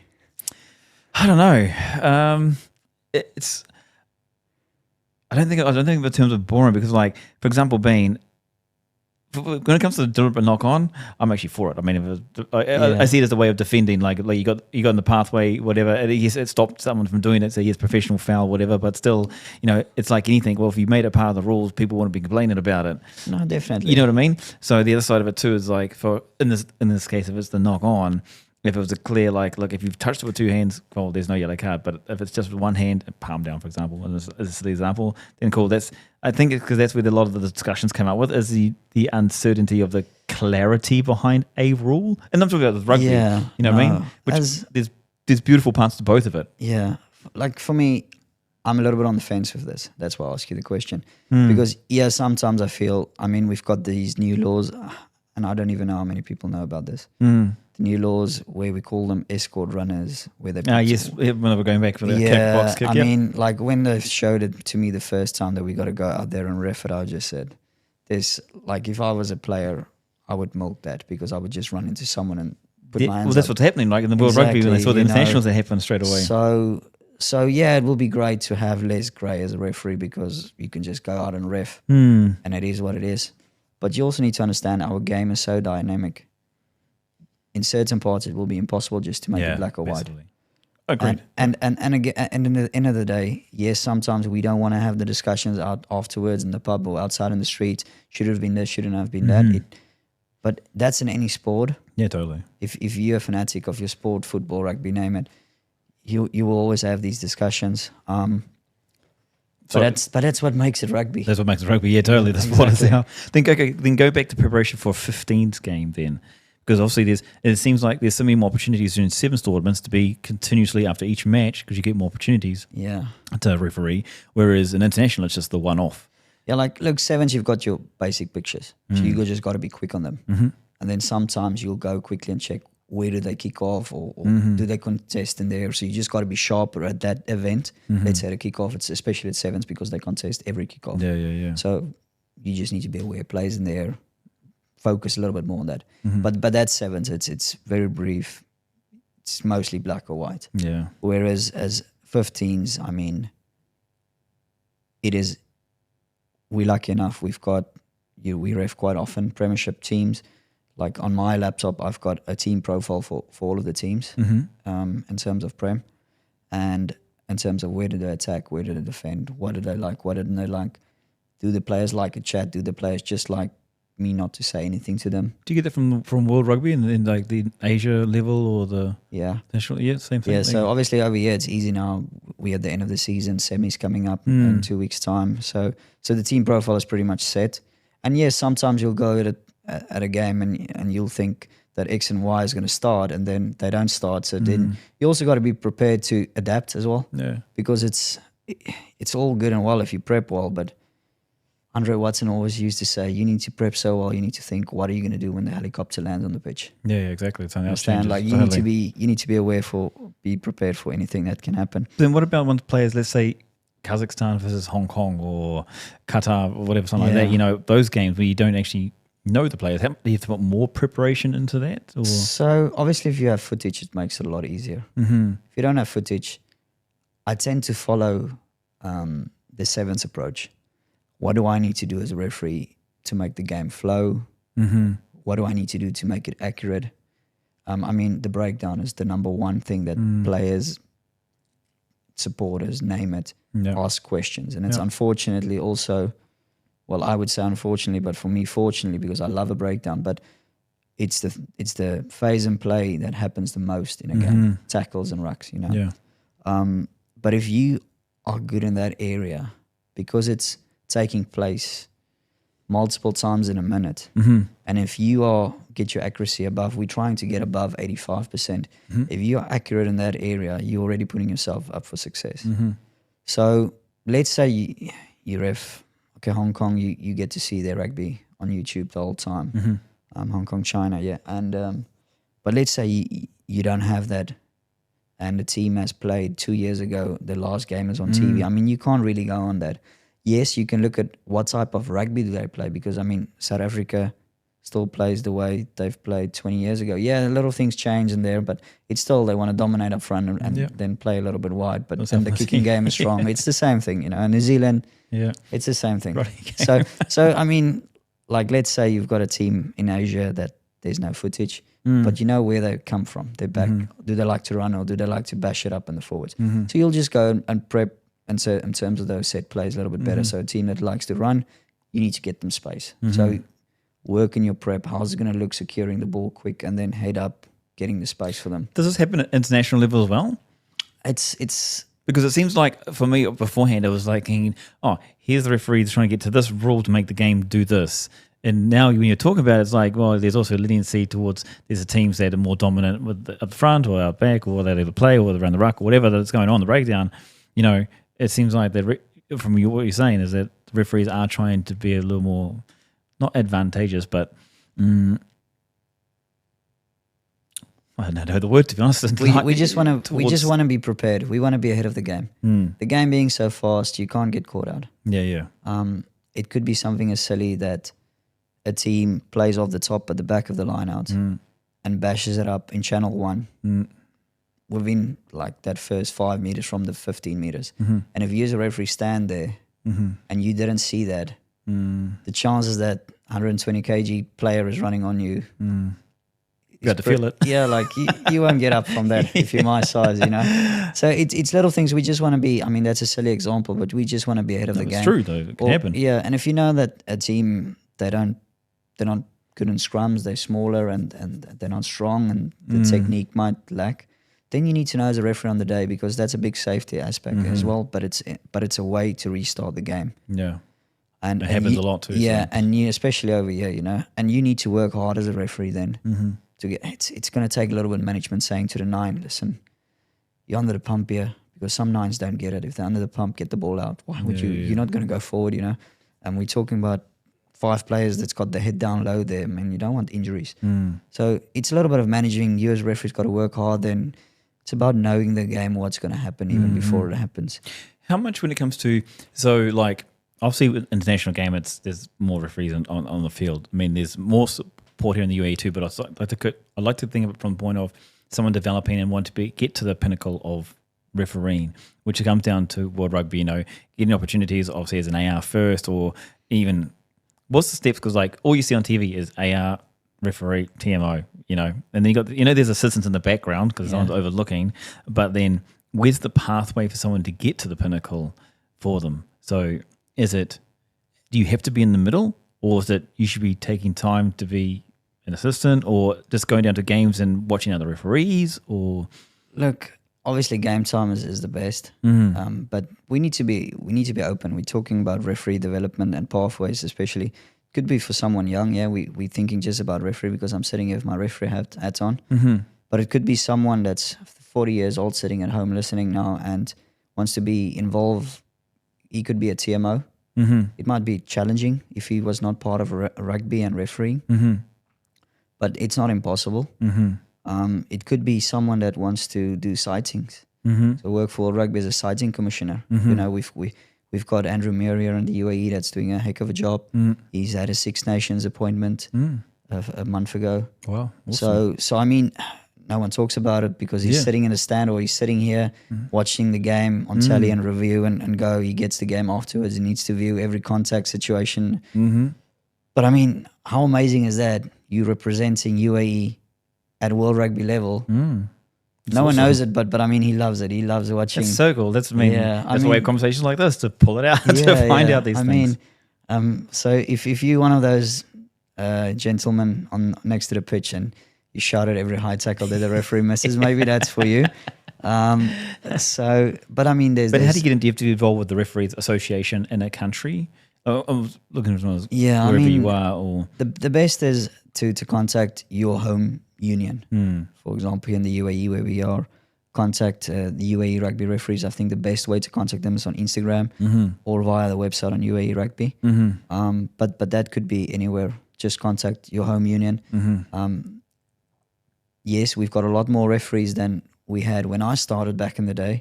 I don't know. It's. I don't think in terms of boring because, like, for example, when it comes to the deliberate knock on, I'm actually for it. I mean, I see it as a way of defending. Like you got in the pathway, whatever. Yes, it stopped someone from doing it. So yes, professional foul, whatever. But still, it's like anything. Well, if you made it part of the rules, people want to be complaining about it. No, definitely. You know what I mean? So the other side of it too is like in this case, if it's the knock on, if it was a clear, like, look, if you've touched it with two hands, well, there's no yellow card. But if it's just with one hand, palm down, for example, and this is the example, then cool. I think it's because that's where a lot of the discussions come out with is the uncertainty of the clarity behind a rule. And I'm talking about rugby. Yeah, you know what I mean? Which there's beautiful parts to both of it. Yeah. Like for me, I'm a little bit on the fence with this. That's why I ask you the question. Because, sometimes I feel, we've got these new laws, and I don't even know how many people know about this. The new laws where we call them escort runners. Where they yes, when we're going back for the box kick. Like when they showed it to me the first time that we got to go out there and ref it, I just said, there's like if I was a player, I would milk that because I would just run into someone and put my hands Well, that's up. what's happening. Like in the World Rugby, when they saw the internationals, that happened straight away. So yeah, it will be great to have less grey as a referee because you can just go out and ref, and it is what it is. But you also need to understand our game is so dynamic. In certain parts, it will be impossible just to make it black or white. Agreed. And again, and in the end of the day, yes, sometimes we don't want to have the discussions out afterwards in the pub or outside in the street. Should have been this, shouldn't have been that. But that's in any sport. Yeah, totally. If you're a fanatic of your sport, football, rugby, name it, you will always have these discussions. But that's what makes it rugby. That's what makes it rugby. Yeah, totally. The sport is how. Then go back to preparation for a 15s game then. Because obviously it seems like there's so many more opportunities during sevens tournaments to be continuously after each match because you get more opportunities to referee, whereas in international it's just the one-off. Yeah, like look, sevens you've got your basic pictures, so you just got to be quick on them, and then sometimes you'll go quickly and check where do they kick off or do they contest in there. So you just got to be sharper at that event. Let's say the kickoff, it's especially at sevens because they contest every kickoff. Yeah. So you just need to be aware of plays in there. Focus a little bit more on that, but that's sevens. It's very brief. It's mostly black or white. Yeah. Whereas as 15s, it is. We're lucky enough. We've got we ref quite often. Premiership teams like on my laptop, I've got a team profile for all of the teams in terms of Prem, and in terms of where do they attack, where do they defend, what do they like, what didn't they like. Do the players like a chat? Do the players just like me not to say anything to them? Do you get that from World Rugby in like the Asia level or the national? Yeah, same thing. Yeah, so obviously over here it's easy now. We're at the end of the season, semis coming up in 2 weeks' time. So the team profile is pretty much set. And yes, sometimes you'll go at a game and you'll think that X and Y is going to start, and then they don't start. So then you also got to be prepared to adapt as well. Yeah, because it's all good and well if you prep well, but Andre Watson always used to say, you need to prep so well, you need to think, what are you going to do when the helicopter lands on the pitch? Yeah, exactly. It's understand? Like you need to be prepared for anything that can happen. Then what about when players, let's say Kazakhstan versus Hong Kong or Qatar or whatever, something like that, you know, those games where you don't actually know the players, do you have to put more preparation into that? Or? So obviously if you have footage, it makes it a lot easier. If you don't have footage, I tend to follow the sevens approach. What do I need to do as a referee to make the game flow? What do I need to do to make it accurate? I mean, the breakdown is the number one thing that players, supporters, name it, ask questions. And it's unfortunately also, well, I would say unfortunately, but for me, fortunately, because I love a breakdown, but it's the phase and play that happens the most in a game, tackles and rucks, you know. Yeah. But if you are good in that area, because it's taking place multiple times in a minute, and if you get your accuracy above, we're trying to get above 85%. If you're accurate in that area, you're already putting yourself up for success. So let's say you ref, okay, Hong Kong, you get to see their rugby on YouTube the whole time. Hong Kong, China, yeah. And but let's say you don't have that, and the team has played 2 years ago, the last game is on TV. I mean, you can't really go on that. Yes, you can look at what type of rugby do they play, because, I mean, South Africa still plays the way they've played 20 years ago. Yeah, little things change in there, but it's still they want to dominate up front and then play a little bit wide. But and the kicking game is strong. It's the same thing, you know. New Zealand, it's the same thing. So I mean, like let's say you've got a team in Asia that there's no footage, but you know where they come from. They're back. Do they like to run or do they like to bash it up in the forwards? So you'll just go and prep. And so in terms of those set plays a little bit better. So a team that likes to run, you need to get them space. So work in your prep. How's it going to look securing the ball quick and then head up, getting the space for them. Does this happen at international level as well? It's because it seems like for me beforehand, it was like, oh, here's the referee trying to get to this rule to make the game do this. And now when you're talking about it, it's like, well, there's also a leniency towards there's teams that are more dominant with up front or out back or they either play or around the ruck or whatever that's going on, the breakdown, you know. It seems like that from what you're saying is that referees are trying to be a little more, not advantageous, but I don't know the word, to be honest. We just want to be prepared. We want to be ahead of the game. The game being so fast, you can't get caught out. Yeah. It could be something as silly that a team plays off the top at the back of the line out and bashes it up in channel 1. Within like that first 5 meters from the 15 meters. And if you as a referee stand there and you didn't see that, the chances that 120 kg player is running on you, you got to feel it. Yeah, like you won't get up from that if you're my size, you know. So it's little things. We just want to be, I mean, that's a silly example, but we just want to be ahead of the game. It's true though, it can happen. Yeah, and if you know that a team, they're not good in scrums, they're smaller and they're not strong and the technique might lack, then you need to know as a referee on the day, because that's a big safety aspect as well. But it's a way to restart the game. Yeah, and it happens a lot too. Yeah, so. and you, especially over here, you know, and you need to work hard as a referee then to get. It's going to take a little bit of management saying to the 9, listen, you're under the pump here, because some 9s don't get it. If they're under the pump, get the ball out. Why would you? You're not going to go forward, you know. And we're talking about 5 players that's got the head down low there. I mean, you don't want injuries. So it's a little bit of managing. You as referees got to work hard then. It's about knowing the game, what's going to happen even before it happens. How much when it comes to, so like, obviously with international game, there's more referees on the field. I mean, there's more support here in the UAE too, but I like to think of it from the point of someone developing and want to get to the pinnacle of refereeing, which comes down to World Rugby, you know, getting opportunities obviously as an AR first, or even, what's the steps? Because like all you see on TV is AR, referee, TMO, and then you got, there's assistants in the background because someone's overlooking, but then where's the pathway for someone to get to the pinnacle for them? So do you have to be in the middle, or is it you should be taking time to be an assistant, or just going down to games and watching other referees, or? Look, obviously game time is the best, but we need to be open. We're talking about referee development and pathways, especially. Could be for someone young, we're thinking just about referee because I'm sitting here with my referee hat on. But it could be someone that's 40 years old sitting at home listening now and wants to be involved. He could be a TMO. It might be challenging if he was not part of rugby and refereeing, but it's not impossible. It could be someone that wants to do sightings. So work for rugby as a sighting commissioner. We've got Andrew Muir here in the UAE that's doing a heck of a job. He's had a Six Nations appointment a month ago. Wow. Awesome. So I mean, no one talks about it because he's sitting in a stand or he's sitting here watching the game on telly and review and go. He gets the game afterwards. He needs to view every contact situation. But I mean, how amazing is that? You representing UAE at World Rugby level. No one knows it, but I mean, he loves it. He loves watching. That's so cool. That's that's why conversations like this to pull it out to find out these things. I mean, so if you're one of those gentlemen next to the pitch and you shout at every high tackle that the referee misses, maybe that's for you. But I mean, But how do you get into? Do you have to be involved with the referees association in a country? I was looking at wherever you are, or the best is to contact your home union. For example, in the UAE where we are, contact the UAE Rugby Referees. I think the best way to contact them is on Instagram or via the website on UAE Rugby. But that could be anywhere. Just contact your home union. Yes, we've got a lot more referees than we had when I started back in the day,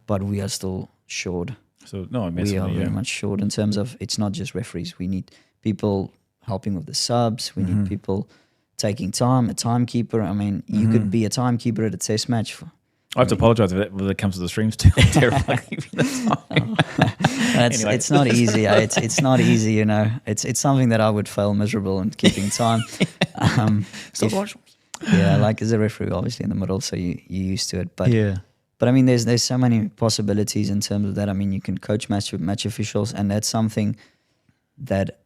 but we are still short. So no, we are very much short in terms of it's not just referees. We need people helping with the subs. We need people taking time, a timekeeper. I mean, you could be a timekeeper at a test match. I have to apologise when it comes to the streams too. I'm terrified. Anyway. It's not easy. It's not easy, It's something that I would fail miserable in keeping time. Like as a referee, obviously in the middle, so you're used to it. But I mean, there's so many possibilities in terms of that. I mean, you can coach match officials, and that's something that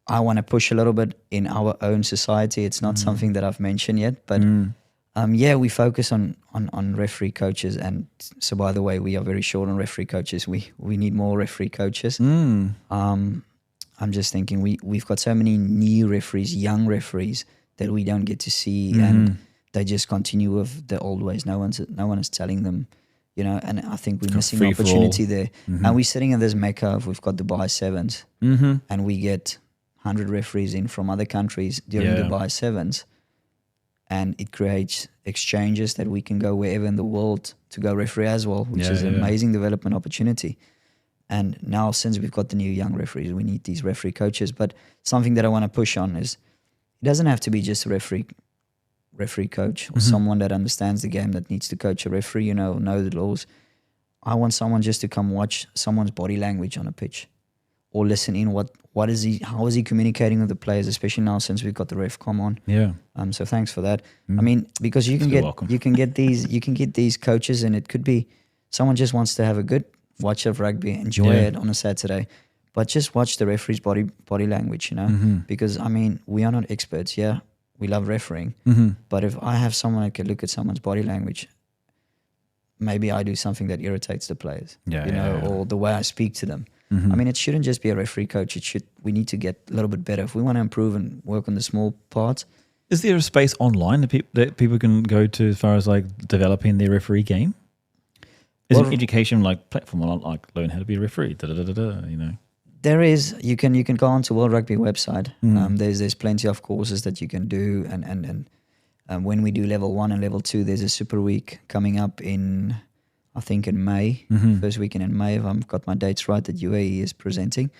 I want to push a little bit in our own society. It's not something that I've mentioned yet, but we focus on referee coaches. And so, by the way, we are very short on referee coaches. We need more referee coaches. I'm just thinking we've got so many new referees, young referees that we don't get to see, and they just continue with the old ways. No one is telling them, and I think we're missing an opportunity there. And we're sitting in this mecca of we've got Dubai Sevens, and we get 100 referees in from other countries during Dubai Sevens, and it creates exchanges that we can go wherever in the world to go referee as well, which is an amazing development opportunity. And now, since we've got the new young referees, we need these referee coaches. But something that I want to push on is it doesn't have to be just a referee coach or someone that understands the game that needs to coach a referee, know the laws. I want someone just to come watch someone's body language on a pitch or listen in how is he communicating with the players, especially now since we've got the RefCom on. So thanks for that. I mean, because you can get these coaches, and it could be someone just wants to have a good watch of rugby, enjoy it on a Saturday, but just watch the referee's body language, because I mean, we are not experts. We love refereeing, but if I have someone that can look at someone's body language, maybe I do something that irritates the players, or the way I speak to them. I mean, it shouldn't just be a referee coach. We need to get a little bit better. If we want to improve and work on the small parts. Is there a space online that people can go to as far as like developing their referee game? Is an education like platform like learn how to be a referee? There is. You can go onto World Rugby website. There's plenty of courses that you can do, and when we do level 1 and level 2, there's a super week coming up in, I think in May, first weekend in May, if I've got my dates right, that UAE is presenting,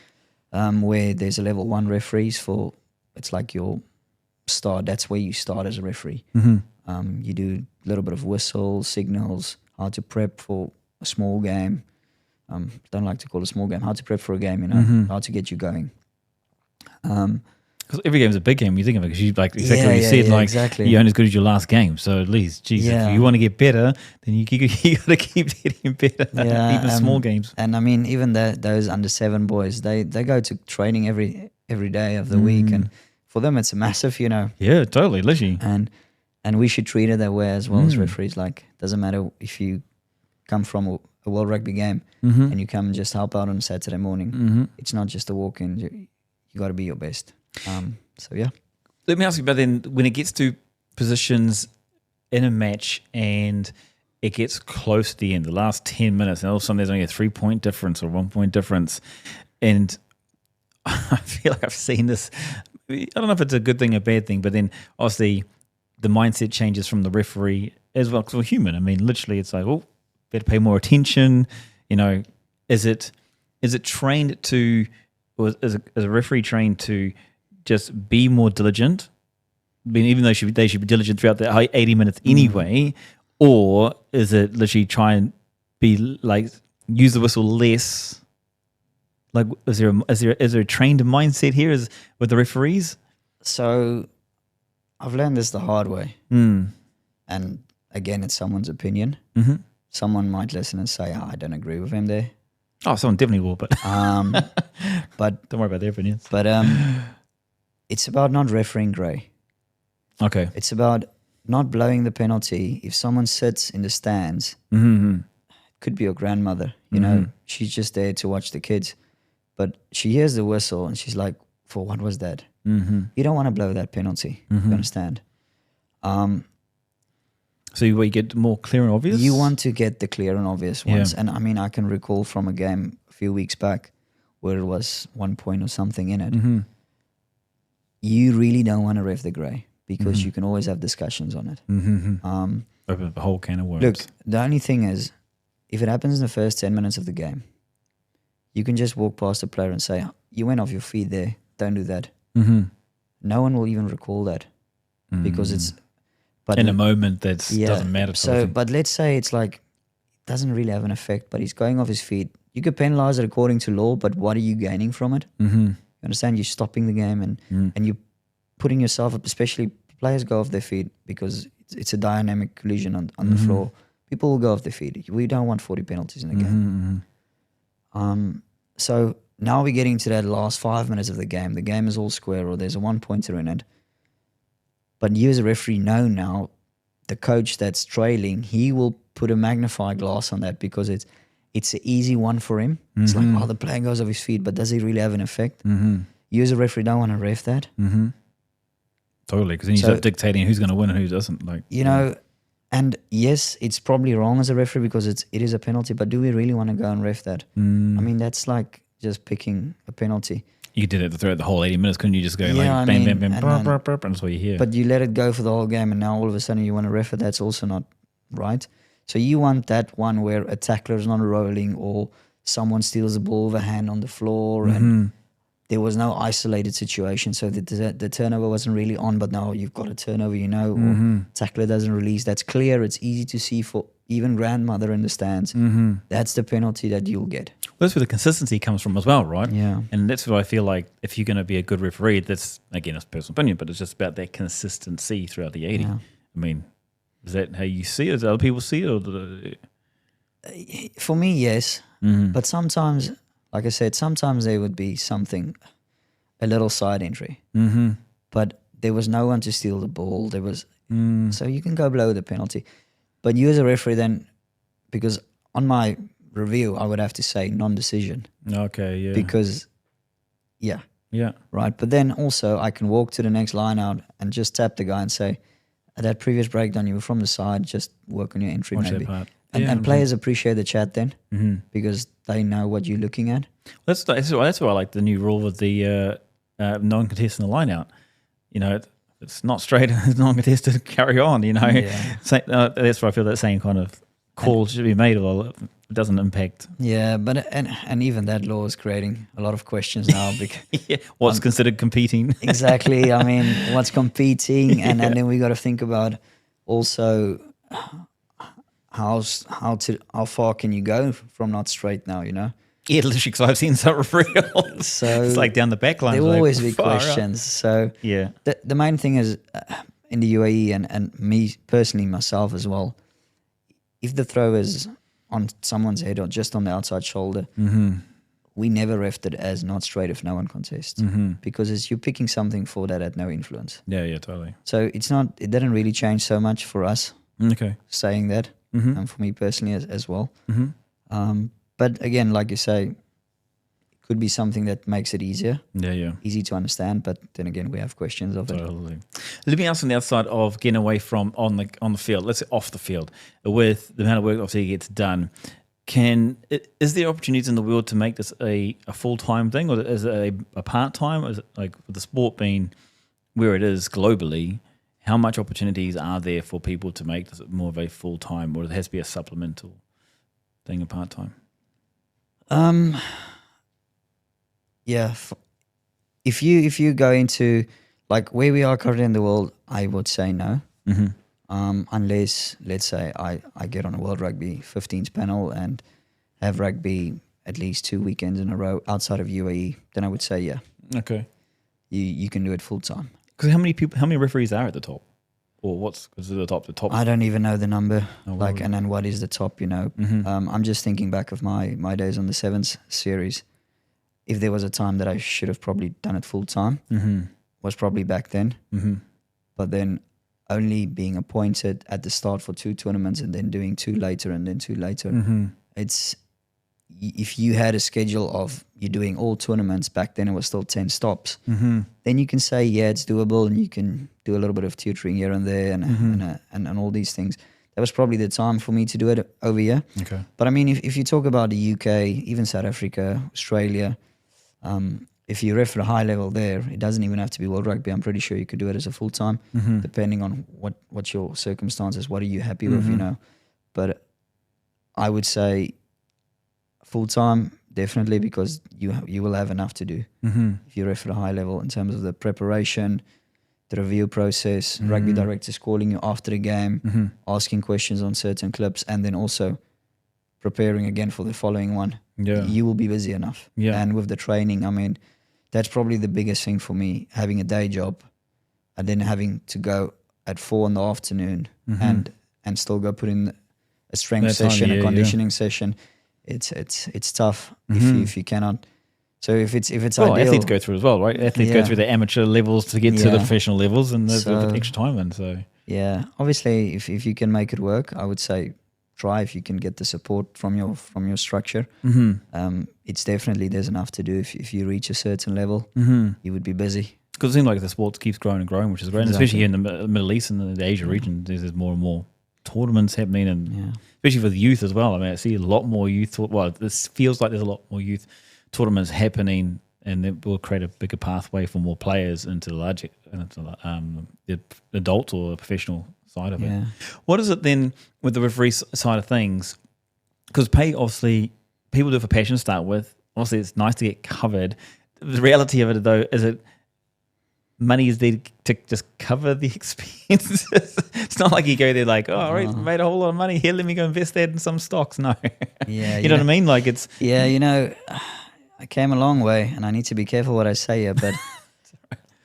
where there's a level 1 referees for, it's like your start. That's where you start as a referee. You do a little bit of whistle, signals, how to prep for a small game. Don't like to call it a small game. How to prep for a game, how to get you going. Because every game's a big game. You think of it because you like exactly what you said. Yeah, like exactly. you're only as good as your last game. So at least, geez, if you want to get better, then you got to keep getting better. Yeah, even small games. And I mean, even those under 7 boys, they go to training every day of the week, and for them it's a massive, Yeah, totally, literally. And we should treat it that way as well as referees. Like, doesn't matter if you come from a World Rugby game and you come and just help out on a Saturday morning. It's not just a walk-in. You got to be your best. So yeah. Let me ask you about then when it gets to positions in a match and it gets close to the end, the last 10 minutes, and all of a sudden there's only a 3-point difference or 1-point difference. And I feel like I've seen this. I don't know if it's a good thing or bad thing, but then obviously the mindset changes from the referee as well, because we're human. I mean, literally it's like, oh, better pay more attention. Is it trained to, or is a referee trained to just be more diligent? I mean, even though they should be diligent throughout the 80 minutes anyway, or is it literally try and be like use the whistle less? Like, is there a trained mindset here with the referees? So I've learned this the hard way, and again, it's someone's opinion. Someone might listen and say, "I don't agree with him there." Oh, someone definitely will, but but don't worry about their opinions. But it's about not refereeing grey. Okay. It's about not blowing the penalty. If someone sits in the stands, Mm-hmm. it could be your grandmother, she's just there to watch the kids. But she hears the whistle and she's like, for what was that? Mm-hmm. You don't want to blow that penalty. You understand? So you get more clear and obvious? You want to get the clear and obvious ones. And I mean, I can recall from a game a few weeks back where it was 1 point or something in it. You really don't want to ref the grey because you can always have discussions on it. Open up a whole can of worms. Look, the only thing is, if it happens in the first 10 minutes of the game, you can just walk past the player and say, you went off your feet there, don't do that. No one will even recall that because it's... But in a moment that doesn't matter. So, but let's say it's like, it doesn't really have an effect, but he's going off his feet. You could penalise it according to law, but what are you gaining from it? You understand? You're stopping the game and you're putting yourself up, especially players go off their feet because it's a dynamic collision on the floor. People will go off their feet. We don't want 40 penalties in the game. So now we're getting to that last 5 minutes of the game. The game is all square or there's a 1-pointer in it. But you as a referee know now the coach that's trailing, he will put a magnifying glass on that because it's an easy one for him. It's like, oh, the player goes off his feet, but does it really have an effect? You as a referee don't want to ref that. Totally, because then you start dictating who's going to win and who doesn't. Like, and yes, it's probably wrong as a referee because it is a penalty, but do we really want to go and ref that? I mean, that's like just picking a penalty. You did it throughout the whole 80 minutes, couldn't you? Just go like bam, bam, bam, and that's what you hear. But you let it go for the whole game, and now all of a sudden you want to ref it. That's also not right. So you want that one where a tackler is not rolling or someone steals the ball with a hand on the floor and there was no isolated situation. So the turnover wasn't really on, but now you've got a turnover, or tackler doesn't release. That's clear. It's easy to see for even grandmother in the stands. That's the penalty that you'll get. Well, that's where the consistency comes from as well, right? Yeah. And that's what I feel like if you're going to be a good referee, that's, again, it's personal opinion, but it's just about that consistency throughout the 80. Yeah. I mean, is that how you see it? Does other people see it? Or For me, yes. But sometimes, like I said, sometimes there would be something, a little side entry. But there was no one to steal the ball. There was, so you can go below the penalty. But you as a referee then, because on my review, I would have to say non-decision. Okay, yeah. Because, yeah. Right. But then also I can walk to the next line out and just tap the guy and say, at that previous breakdown, you were from the side, just work on your entry. Watch maybe. That part. And players appreciate the chat then because they know what you're looking at. That's why I like the new rule with the non-contesting the line out. It's not straight, it's non-contested, carry on, Yeah. So, that's why I feel that same kind of call should be made, although it doesn't impact. Yeah, but and even that law is creating a lot of questions now. Because what's considered competing? Exactly. I mean, what's competing? And then we got to think about also how far can you go from not straight now, Yeah, literally, because I've seen some reels. So it's like down the back line. There will like, always be far out. questions. So Yeah. the main thing is in the UAE and me personally, myself as well, if the throw is on someone's head or just on the outside shoulder, we never refed it as not straight if no one contests, because you're picking something for that had no influence. Yeah, totally. So it didn't really change so much for us Okay. saying that, and for me personally as well. But again, like you say, it could be something that makes it easier, easy to understand. But then again, we have questions of it. Totally. Let me ask on the outside of getting away from on the field, let's say off the field, with the amount of work obviously gets done. Is there opportunities in the world to make this a full-time thing, or is it a part-time? Or is it like with the sport being where it is globally, how much opportunities are there for people to make this more of a full-time, or it has to be a supplemental thing, a part-time? Yeah, if you go into like where we are currently in the world, I would say no. Unless, let's say, I get on a World Rugby 15s panel and have rugby at least 2 weekends in a row outside of UAE, then I would say yeah. Okay. You can do it full time. Because how many referees are at the top, or what's the top? The top. I don't even know the number. Oh, and then what is the top? I'm just thinking back of my days on the Sevens series. If there was a time that I should have probably done it full time, was probably back then. But then only being appointed at the start for 2 tournaments and then doing 2 later and then 2 later. It's, if you had a schedule of you doing all tournaments, back then it was still 10 stops, then you can say, yeah, it's doable, and you can do a little bit of tutoring here and there and all these things. That was probably the time for me to do it over here. Okay. But I mean, if you talk about the UK, even South Africa, Australia, if you ref at a high level there, it doesn't even have to be World Rugby. I'm pretty sure you could do it as a full time, depending on what's your circumstances. What are you happy with, But I would say full time, definitely, because you will have enough to do if you ref at a high level in terms of the preparation, the review process, rugby directors calling you after the game, asking questions on certain clips, and then also preparing again for the following one. Yeah. You will be busy enough. Yeah. And with the training, I mean, that's probably the biggest thing for me, having a day job and then having to go at 4 in the afternoon and still go put in a strength session, a conditioning session. It's tough if you cannot. So if it's ideal, athletes go through as well, right? Athletes go through the amateur levels to get to the professional levels, and there's extra time in. So yeah, obviously, if you can make it work, I would say try if you can get the support from your structure. It's definitely, there's enough to do. If you reach a certain level, you would be busy. Because it seems like the sport keeps growing and growing, which is great. Exactly. Especially here in the Middle East and the Asia region, there's more and more tournaments happening, and especially for the youth as well. I mean, I see a lot more youth. Well, this feels like there's a lot more youth tournaments happening, and it will create a bigger pathway for more players into the larger, the adult or the professional side of it. What is it then with the referee side of things? Because obviously people do it for passion to start with. Obviously, it's nice to get covered. The reality of it, though, is that money is there to just cover the expenses. It's not like you go there like, oh, right, made a whole lot of money here, let me go invest that in some stocks. No. Yeah. You know what I mean? Like it's... Yeah, I came a long way, and I need to be careful what I say here, but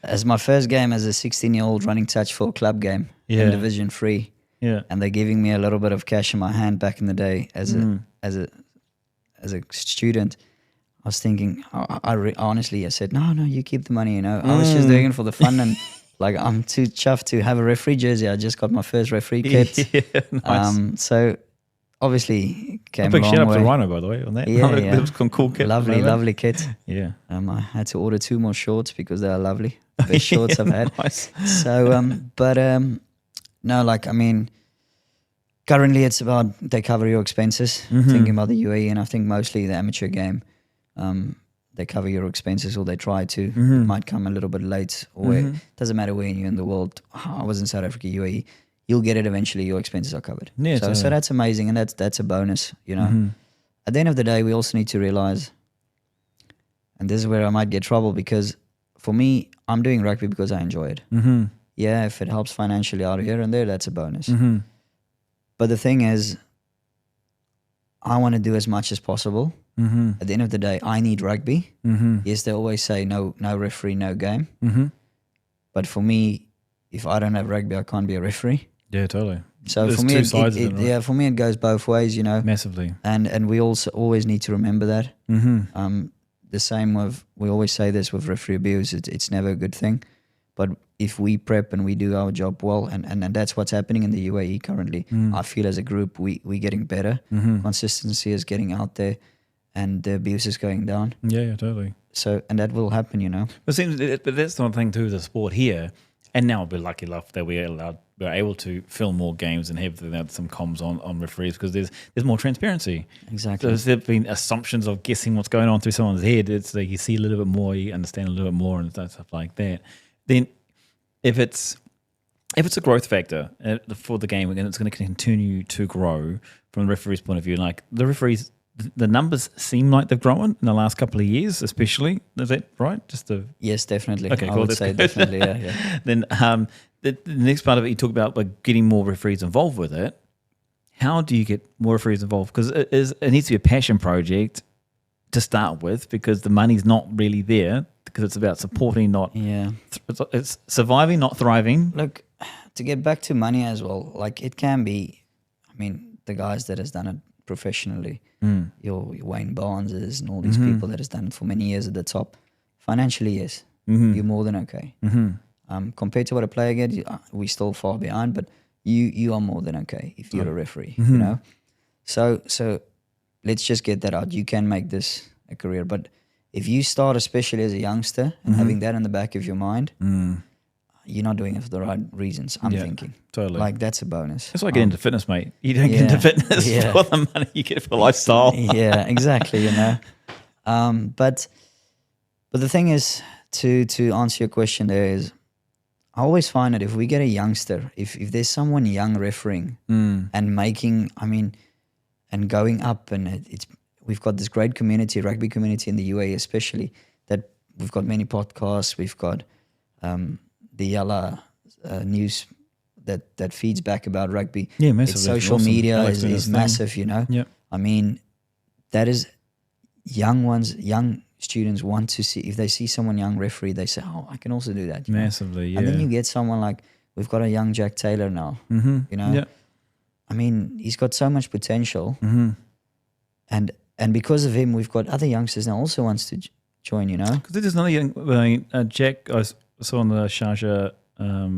as my first game as a 16-year-old running touch for a club game in Division 3, and they're giving me a little bit of cash in my hand back in the day as a student, I was thinking, honestly, I said, no, you keep the money, I was just doing it for the fun, and like I'm too chuffed to have a referee jersey. I just got my first referee kit. Nice. So obviously came a big long shout out way. to Rhino, by the way, on that. It was some cool kit. Lovely kit. Yeah. I had to order 2 more shorts because they are lovely. The best shorts I've had. Nice. So, no, like, I mean, currently it's about they cover your expenses, thinking about the UAE, and I think mostly the amateur game, they cover your expenses, or they try to. It might come a little bit late, or it doesn't matter where you're in the world. I was in South Africa, UAE. You'll get it eventually. Your expenses are covered. Yeah, so that's amazing, and that's a bonus. At the end of the day, we also need to realize, and this is where I might get trouble, because for me, I'm doing rugby because I enjoy it. Yeah, if it helps financially out here and there, that's a bonus. But the thing is, I want to do as much as possible. Mm-hmm. At the end of the day, I need rugby. Mm-hmm. Yes, they always say no referee, no game. Mm-hmm. But for me, if I don't have rugby, I can't be a referee. Yeah, totally. So There's for me, two sides of it, right? yeah, for me it goes both ways, Massively. and we also always need to remember that. Mm-hmm. The same with, we always say this with referee abuse, it's never a good thing. But if we prep and we do our job well, and that's what's happening in the UAE currently, I feel as a group we're getting better. Consistency is getting out there, and the abuse is going down. Yeah, totally. So, and that will happen, But that's the one thing too, the sport here, and now we're lucky enough that we're able to film more games and have some comms on referees, because there's more transparency. Exactly. So there's been assumptions of guessing what's going on through someone's head. It's like you see a little bit more, you understand a little bit more, and stuff like that. Then, if it's a growth factor for the game, and it's going to continue to grow from the referee's point of view, like the referees, the numbers seem like they've grown in the last couple of years, especially. Is that right? Yes, definitely. Okay, I cool. would That's say good. definitely, yeah. Then the next part of it, you talk about like getting more referees involved with it. How do you get more referees involved? Because it needs to be a passion project to start with, because the money's not really there, because it's about supporting, not Yeah. it's surviving, not thriving. Look, to get back to money as well, like it can be, I mean, the guys that has done it professionally, your Wayne Barneses and all these people that has done it for many years at the top, financially, yes, you're more than okay. Compared to what a player gets, we're still far behind, but you are more than okay if you're a referee, So let's just get that out. You can make this a career, but if you start, especially as a youngster, and having that in the back of your mind, you're not doing it for the right reasons, I'm thinking. Totally. Like, that's a bonus. That's why I get into fitness, mate. You don't get into fitness for the money, you get it for lifestyle. Yeah, exactly, But the thing is, to answer your question there is, I always find that if we get a youngster, if there's someone young refereeing and making, and going up, and we've got this great community, rugby community in the UAE especially, that we've got many podcasts, we've got the Yalla news that feeds back about rugby. Yeah, massive. It's social Awesome. media Alex is massive, Yep. That is, young students want to see, if they see someone young referee, they say, oh, I can also do that. Massively, yeah. And then you get someone like, we've got a young Jack Taylor now, Yeah. he's got so much potential. And because of him, we've got other youngsters now also wants to join, Because there's another young, Jack, I saw on the Sharjah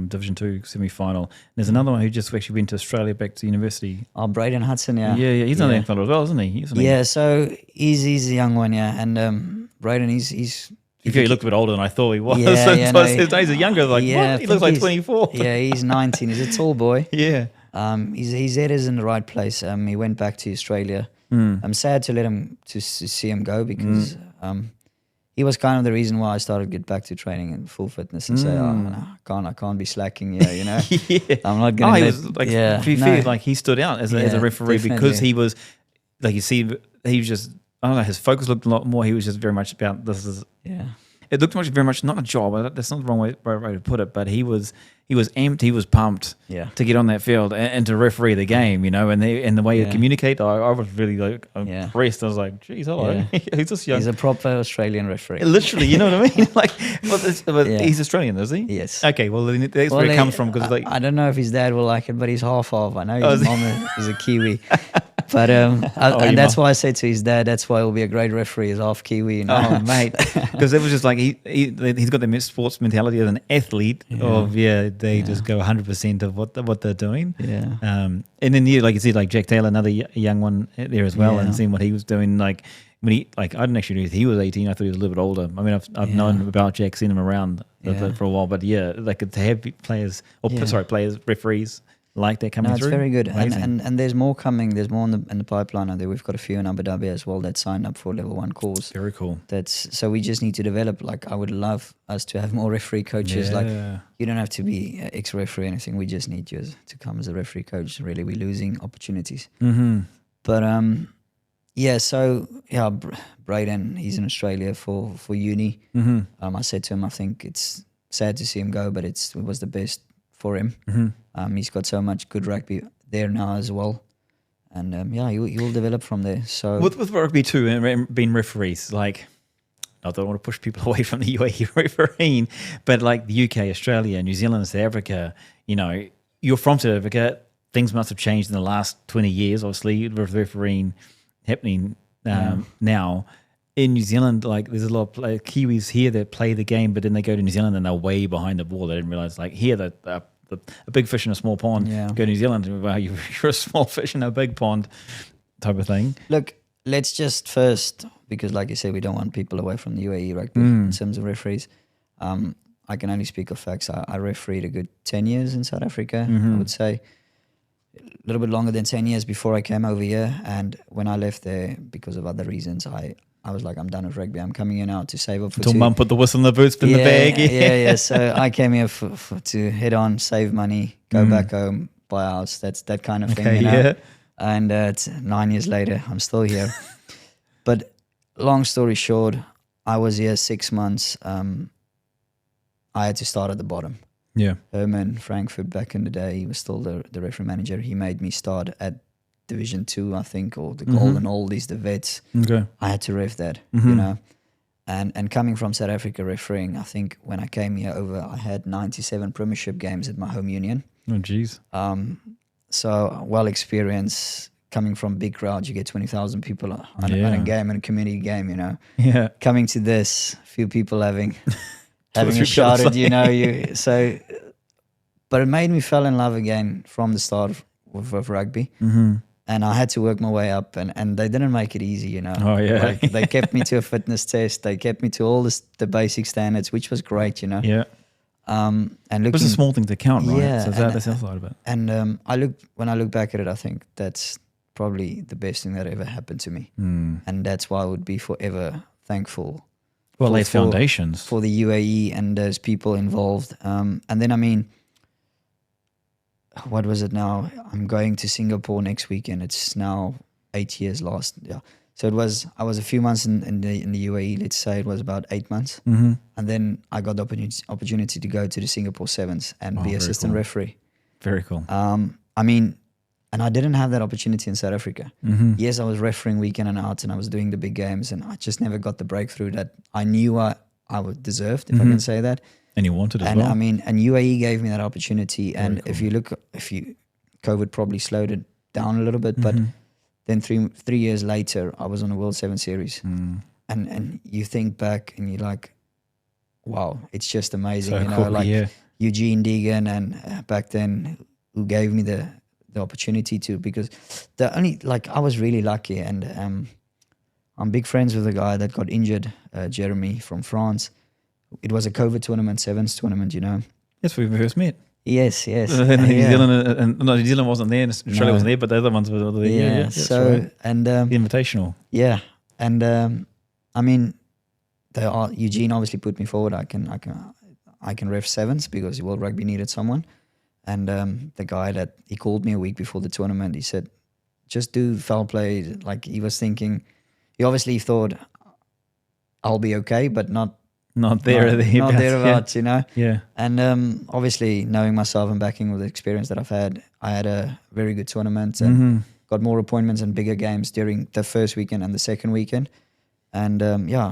Division 2 semi-final. There's another one who just actually went to Australia, back to university. Oh, Braden Hudson, yeah. Yeah, he's on the young fellow as well, isn't he? Yeah, so he's a young one, yeah. And Braden, he's He looked a bit older than I thought he was. Yeah, yeah, no, his days are younger. Like, yeah, what? He looks like 24. Yeah, he's 19. He's a tall boy. Yeah. His head is in the right place. He went back to Australia. I'm sad to let him to see him go, because he was kind of the reason why I started to get back to training and full fitness and say, no, I can't be slacking here, Yeah. I'm not going to. He was like, to be fair, like he stood out as a referee, definitely. because he was, like you see, he was just, I don't know, his focus looked a lot more. He was just very much about it looked very much not a job. That's not the wrong way to put it. But he was amped. He was pumped to get on that field and to referee the game. And the way he communicate, I was really like impressed. I was like, geez, hello, he's just young. He's a proper Australian referee. Literally, you know what I mean? Like, but he's Australian, is he? Yes. Okay, well, that's where it comes from. Because I don't know if his dad will like it, but he's half. I know his mom is a Kiwi. But and that's why I said to his dad, that's why he'll be a great referee, is half Kiwi. Oh, mate. Because it was just like, he's got the sports mentality as an athlete they just go 100% of what they're doing. Yeah. And then like you said, like Jack Taylor, another young one there as well, and seeing what he was doing. Like when I didn't actually know he was 18. I thought he was a little bit older. I mean, I've known about Jack, seen him around for a while, but like to have players, referees like that coming through. It's very good. And there's more coming. There's more in the pipeline. And we've got a few in Abu Dhabi as well that signed up for level 1 course. Very cool. So we just need to develop. Like, I would love us to have more referee coaches. Like, you don't have to be ex-referee or anything. We just need you to come as a referee coach. Really, we're losing opportunities. But Braden, he's in Australia for uni. I said to him, I think it's sad to see him go, but it was the best for him. He's got so much good rugby there now as well. and yeah, you'll develop from there. So With rugby too, and being referees, like, I don't want to push people away from the UAE refereeing, but like the UK, Australia, New Zealand, South Africa, you know, you're from South Africa. Things must have changed in the last 20 years, obviously, with refereeing happening now. In New Zealand, like, there's a lot of Kiwis here that play the game, but then they go to New Zealand and they're way behind the ball. They didn't realize, like, here, a big fish in a small pond. Yeah. Go to New Zealand, and, well, you're a small fish in a big pond type of thing. look, let's just first, because like you said, we don't want people away from the UAE rugby in terms of referees. I can only speak of facts. I refereed a good 10 years in South Africa, I would say. A little bit longer than 10 years before I came over here. And when I left there, because of other reasons, I was like, I'm done with rugby. I'm coming here now to save up for Until mum put the whistle in the boots, in the bag. Yeah. So I came here to head on, save money, go back home, buy a house. That's that kind of thing, you know? Yeah. And it's 9 years later, I'm still here. But long story short, I was here 6 months. I had to start at the bottom. Yeah. Herman Frankfurt, back in the day, he was still the referee manager. He made me start at Division 2, I think, or the Golden Oldies, the Vets. Okay. I had to ref that, you know. And coming from South Africa refereeing, I think when I came here over, I had 97 premiership games at my home union. Oh, geez. So well experienced, coming from big crowds, you get 20,000 people on a game, and a community game, you know. Yeah. Coming to this, few people having a few shot people at, you know, but it made me fall in love again from the start with rugby. And I had to work my way up, and they didn't make it easy, you know. Oh, yeah. Like, they kept me to a fitness test. They kept me to all the basic standards, which was great, you know. Yeah. And It looking, was a small thing to count, right? Yeah, So that's the side of it. and when I look back at it, I think that's probably the best thing that ever happened to me. And that's why I would be forever thankful. Well, laid foundations. For the UAE and those people involved. And then, I mean, what was it now? I'm going to Singapore next weekend. It's now 8 years lost. Yeah. So I was a few months in the UAE. Let's say it was about 8 months. And then I got the opportunity to go to the Singapore Sevens and be assistant referee. Very cool. I mean, and I didn't have that opportunity in South Africa. Yes, I was refereeing weekend and out, and I was doing the big games, and I just never got the breakthrough that I knew I would deserved, if I can say that. And you wanted as And well. I mean, and UAE gave me that opportunity. And if you look, COVID probably slowed it down a little bit, but then three years later, I was on the World 7 Series. And you think back and you're like, wow, it's just amazing. So you know, cool, like yeah. Eugene Deegan and back then, who gave me the opportunity to, because I was really lucky, and I'm big friends with a guy that got injured, Jeremy from France. It was a COVID tournament, sevens tournament, you know. Yes, we first met. Yes. New Zealand, and no, New Zealand wasn't there, and Australia wasn't there, but the other ones were there. Yeah. So right. and The Invitational. yeah, and I mean, Eugene obviously put me forward. I can ref sevens because World Rugby needed someone. And the guy that he called me a week before the tournament, he said, just do foul play. Like, he was thinking, he obviously thought I'll be okay, but not thereabouts, you know? Yeah. And obviously, knowing myself and backing with the experience that I've had, I had a very good tournament and got more appointments and bigger games during the first weekend and the second weekend. And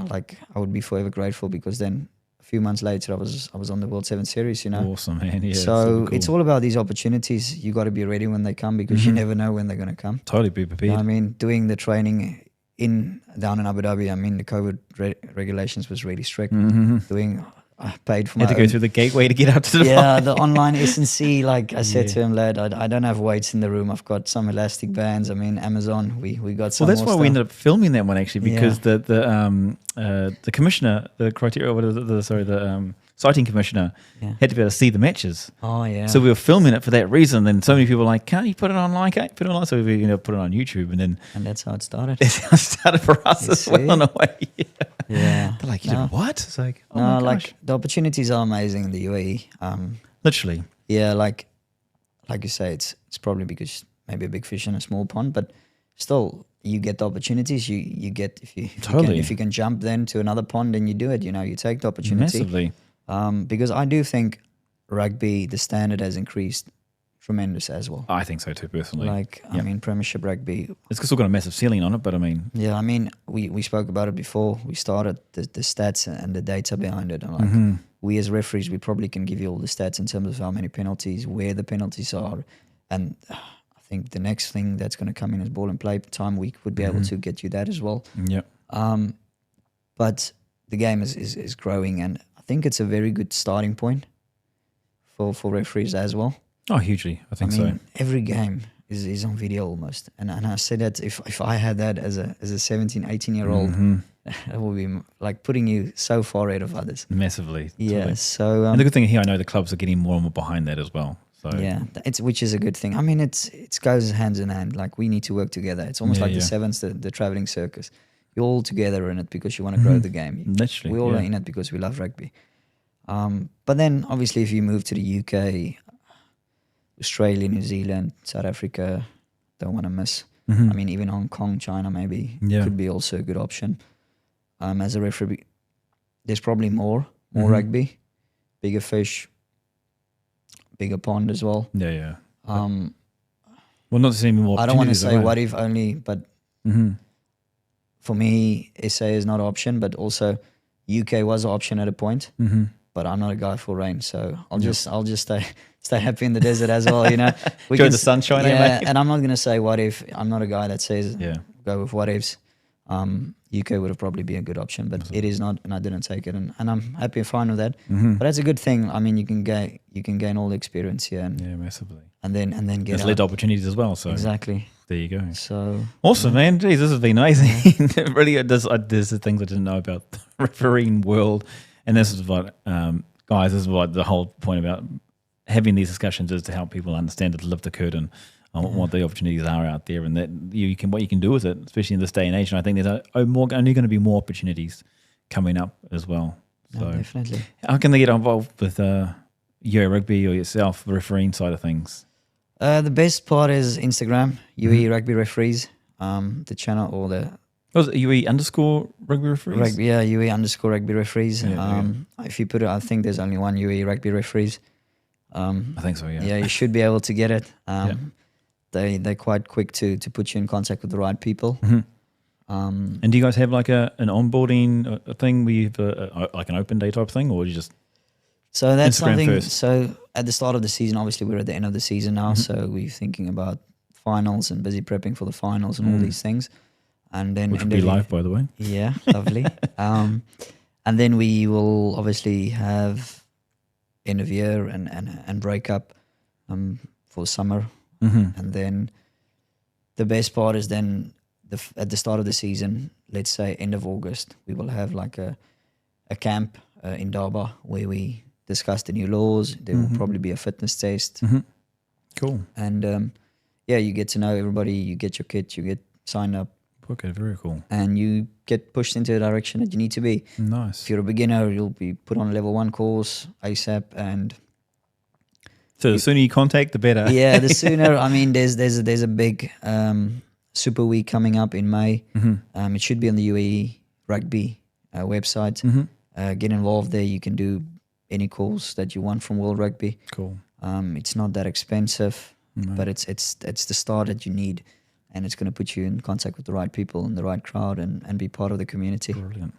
like, I would be forever grateful, because then a few months later, I was on the World 7 Series, you know. Awesome, man. Yeah, so cool. it's all about these opportunities. You got to be ready when they come, because you never know when they're going to come. Totally be prepared. I mean, doing the training down in Abu Dhabi, I mean, the COVID regulations was really strict. I paid for You my had to go own, through the gateway to get out to the yeah, the online S&C. Like I said to him, lad, I don't have weights in the room. I've got some elastic bands. I mean, Amazon, we got some. Well, that's more why we stuff. ended up filming that one, actually, because the commissioner, the criteria, the citing commissioner, had to be able to see the matches. Oh yeah. So we were filming it for that reason. Then so many people were like, "Can't you put it online? Can't you put it online?" So we put it on YouTube, and that's how it started. that's how it started for us as well, in a way. Yeah. They're like, "You did what?" It's like, "Oh No, my gosh!" like, the opportunities are amazing in the UAE. Literally. Yeah, like you say, it's probably because maybe a big fish in a small pond, but still, you get the opportunities. You get if you can jump then to another pond, and you do it. You know, you take the opportunity. Massively. Because I do think rugby, the standard has increased tremendous as well. I think so too, personally. Like, I mean, Premiership Rugby, It's still got a massive ceiling on it, but I mean, yeah, I mean, we spoke about it before we started, the stats and the data behind it. And like, we as referees, we probably can give you all the stats in terms of how many penalties, where the penalties are. And I think the next thing that's going to come in is ball and play time. We would be able to get you that as well. yeah, But the game is growing, and I think it's a very good starting point for referees as well. oh, hugely. I think so. Every game is on video almost. And I say that if I had that as a 17, 18-year-old, it would be like putting you so far ahead of others. Massively. Yeah. Totally. So And the good thing here, I know the clubs are getting more and more behind that as well. So yeah, which is a good thing. I mean, it goes hand in hand. Like, we need to work together. It's almost like the sevens, the traveling circus. You're all together in it because you want to grow the game. Literally, We all are in it because we love rugby. But then, obviously, if you move to the UK, Australia, New Zealand, South Africa, don't want to miss. I mean, even Hong Kong, China maybe could be also a good option. As a referee, there's probably more rugby, bigger fish, bigger pond as well. Yeah. Well, not to see more. I don't want to say opportunities, what if only, but for me, SA is not an option, but also UK was an option at a point. But I'm not a guy for rain, so I'll just stay happy in the desert as well. You know, we Enjoy the sunshine, yeah. mate. And I'm not gonna say what if. I'm not a guy that says Yeah. go with what ifs. UK would have probably been a good option, but it is not, and I didn't take it, and I'm happy and fine with that. But that's a good thing. I mean, you can gain all the experience here, and Yeah, massively. and then get It's out. led to opportunities as well. So Exactly. there you go. So Awesome, man. Jeez, this has been amazing. It really does. There's the things I didn't know about the refereeing world, and this is what, guys. This is what the whole point about having these discussions is, to help people understand, to lift the curtain on what the opportunities are out there, and that what you can do with it, especially in this day and age. And I think there's only going to be more opportunities coming up as well. So definitely. how can they get involved with UAE Rugby or yourself, the refereeing side of things? The best part is Instagram, UAE Rugby Referees, the channel, or the Was it UAE _ Rugby Referees? rugby, yeah, UAE _ Rugby Referees. Yeah. If you put it, I think there's only one UAE Rugby Referees. I think so. Yeah. Yeah, you should be able to get it. They're quite quick to put you in contact with the right people. And do you guys have like an onboarding thing where you have like an open day type thing, or you just So that's Instagram something. first? So at the start of the season, obviously we're at the end of the season now, so we're thinking about finals and busy prepping for the finals and all these things. And then which will be live, by the way? Yeah, lovely. And then we will obviously have end of year and break up for summer. And then the best part is then at the start of the season, let's say end of August, we will have like a camp in Durban where we discuss the new laws. There will probably be a fitness test. Cool. And you get to know everybody. You get your kit, you get signed up, Okay, very cool. and you get pushed into the direction that you need to be. Nice. If you're a beginner, you'll be put on a level 1 course ASAP, and So the sooner you contact, the better. yeah, the sooner. I mean, there's a big Super Week coming up in May. It should be on the UAE Rugby website. Get involved there. You can do any course that you want from World Rugby. Cool. It's not that expensive, but it's the start that you need, and it's going to put you in contact with the right people and the right crowd, and be part of the community. Brilliant.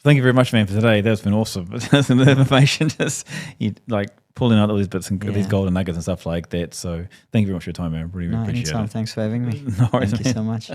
Thank you very much, man, for today. That's been awesome. Some information, just you like pulling out all these bits and these golden nuggets and stuff like that. So thank you very much for your time, man. Really, No, appreciate anytime. it. Thanks for having me. No worries, Thank you man. so much.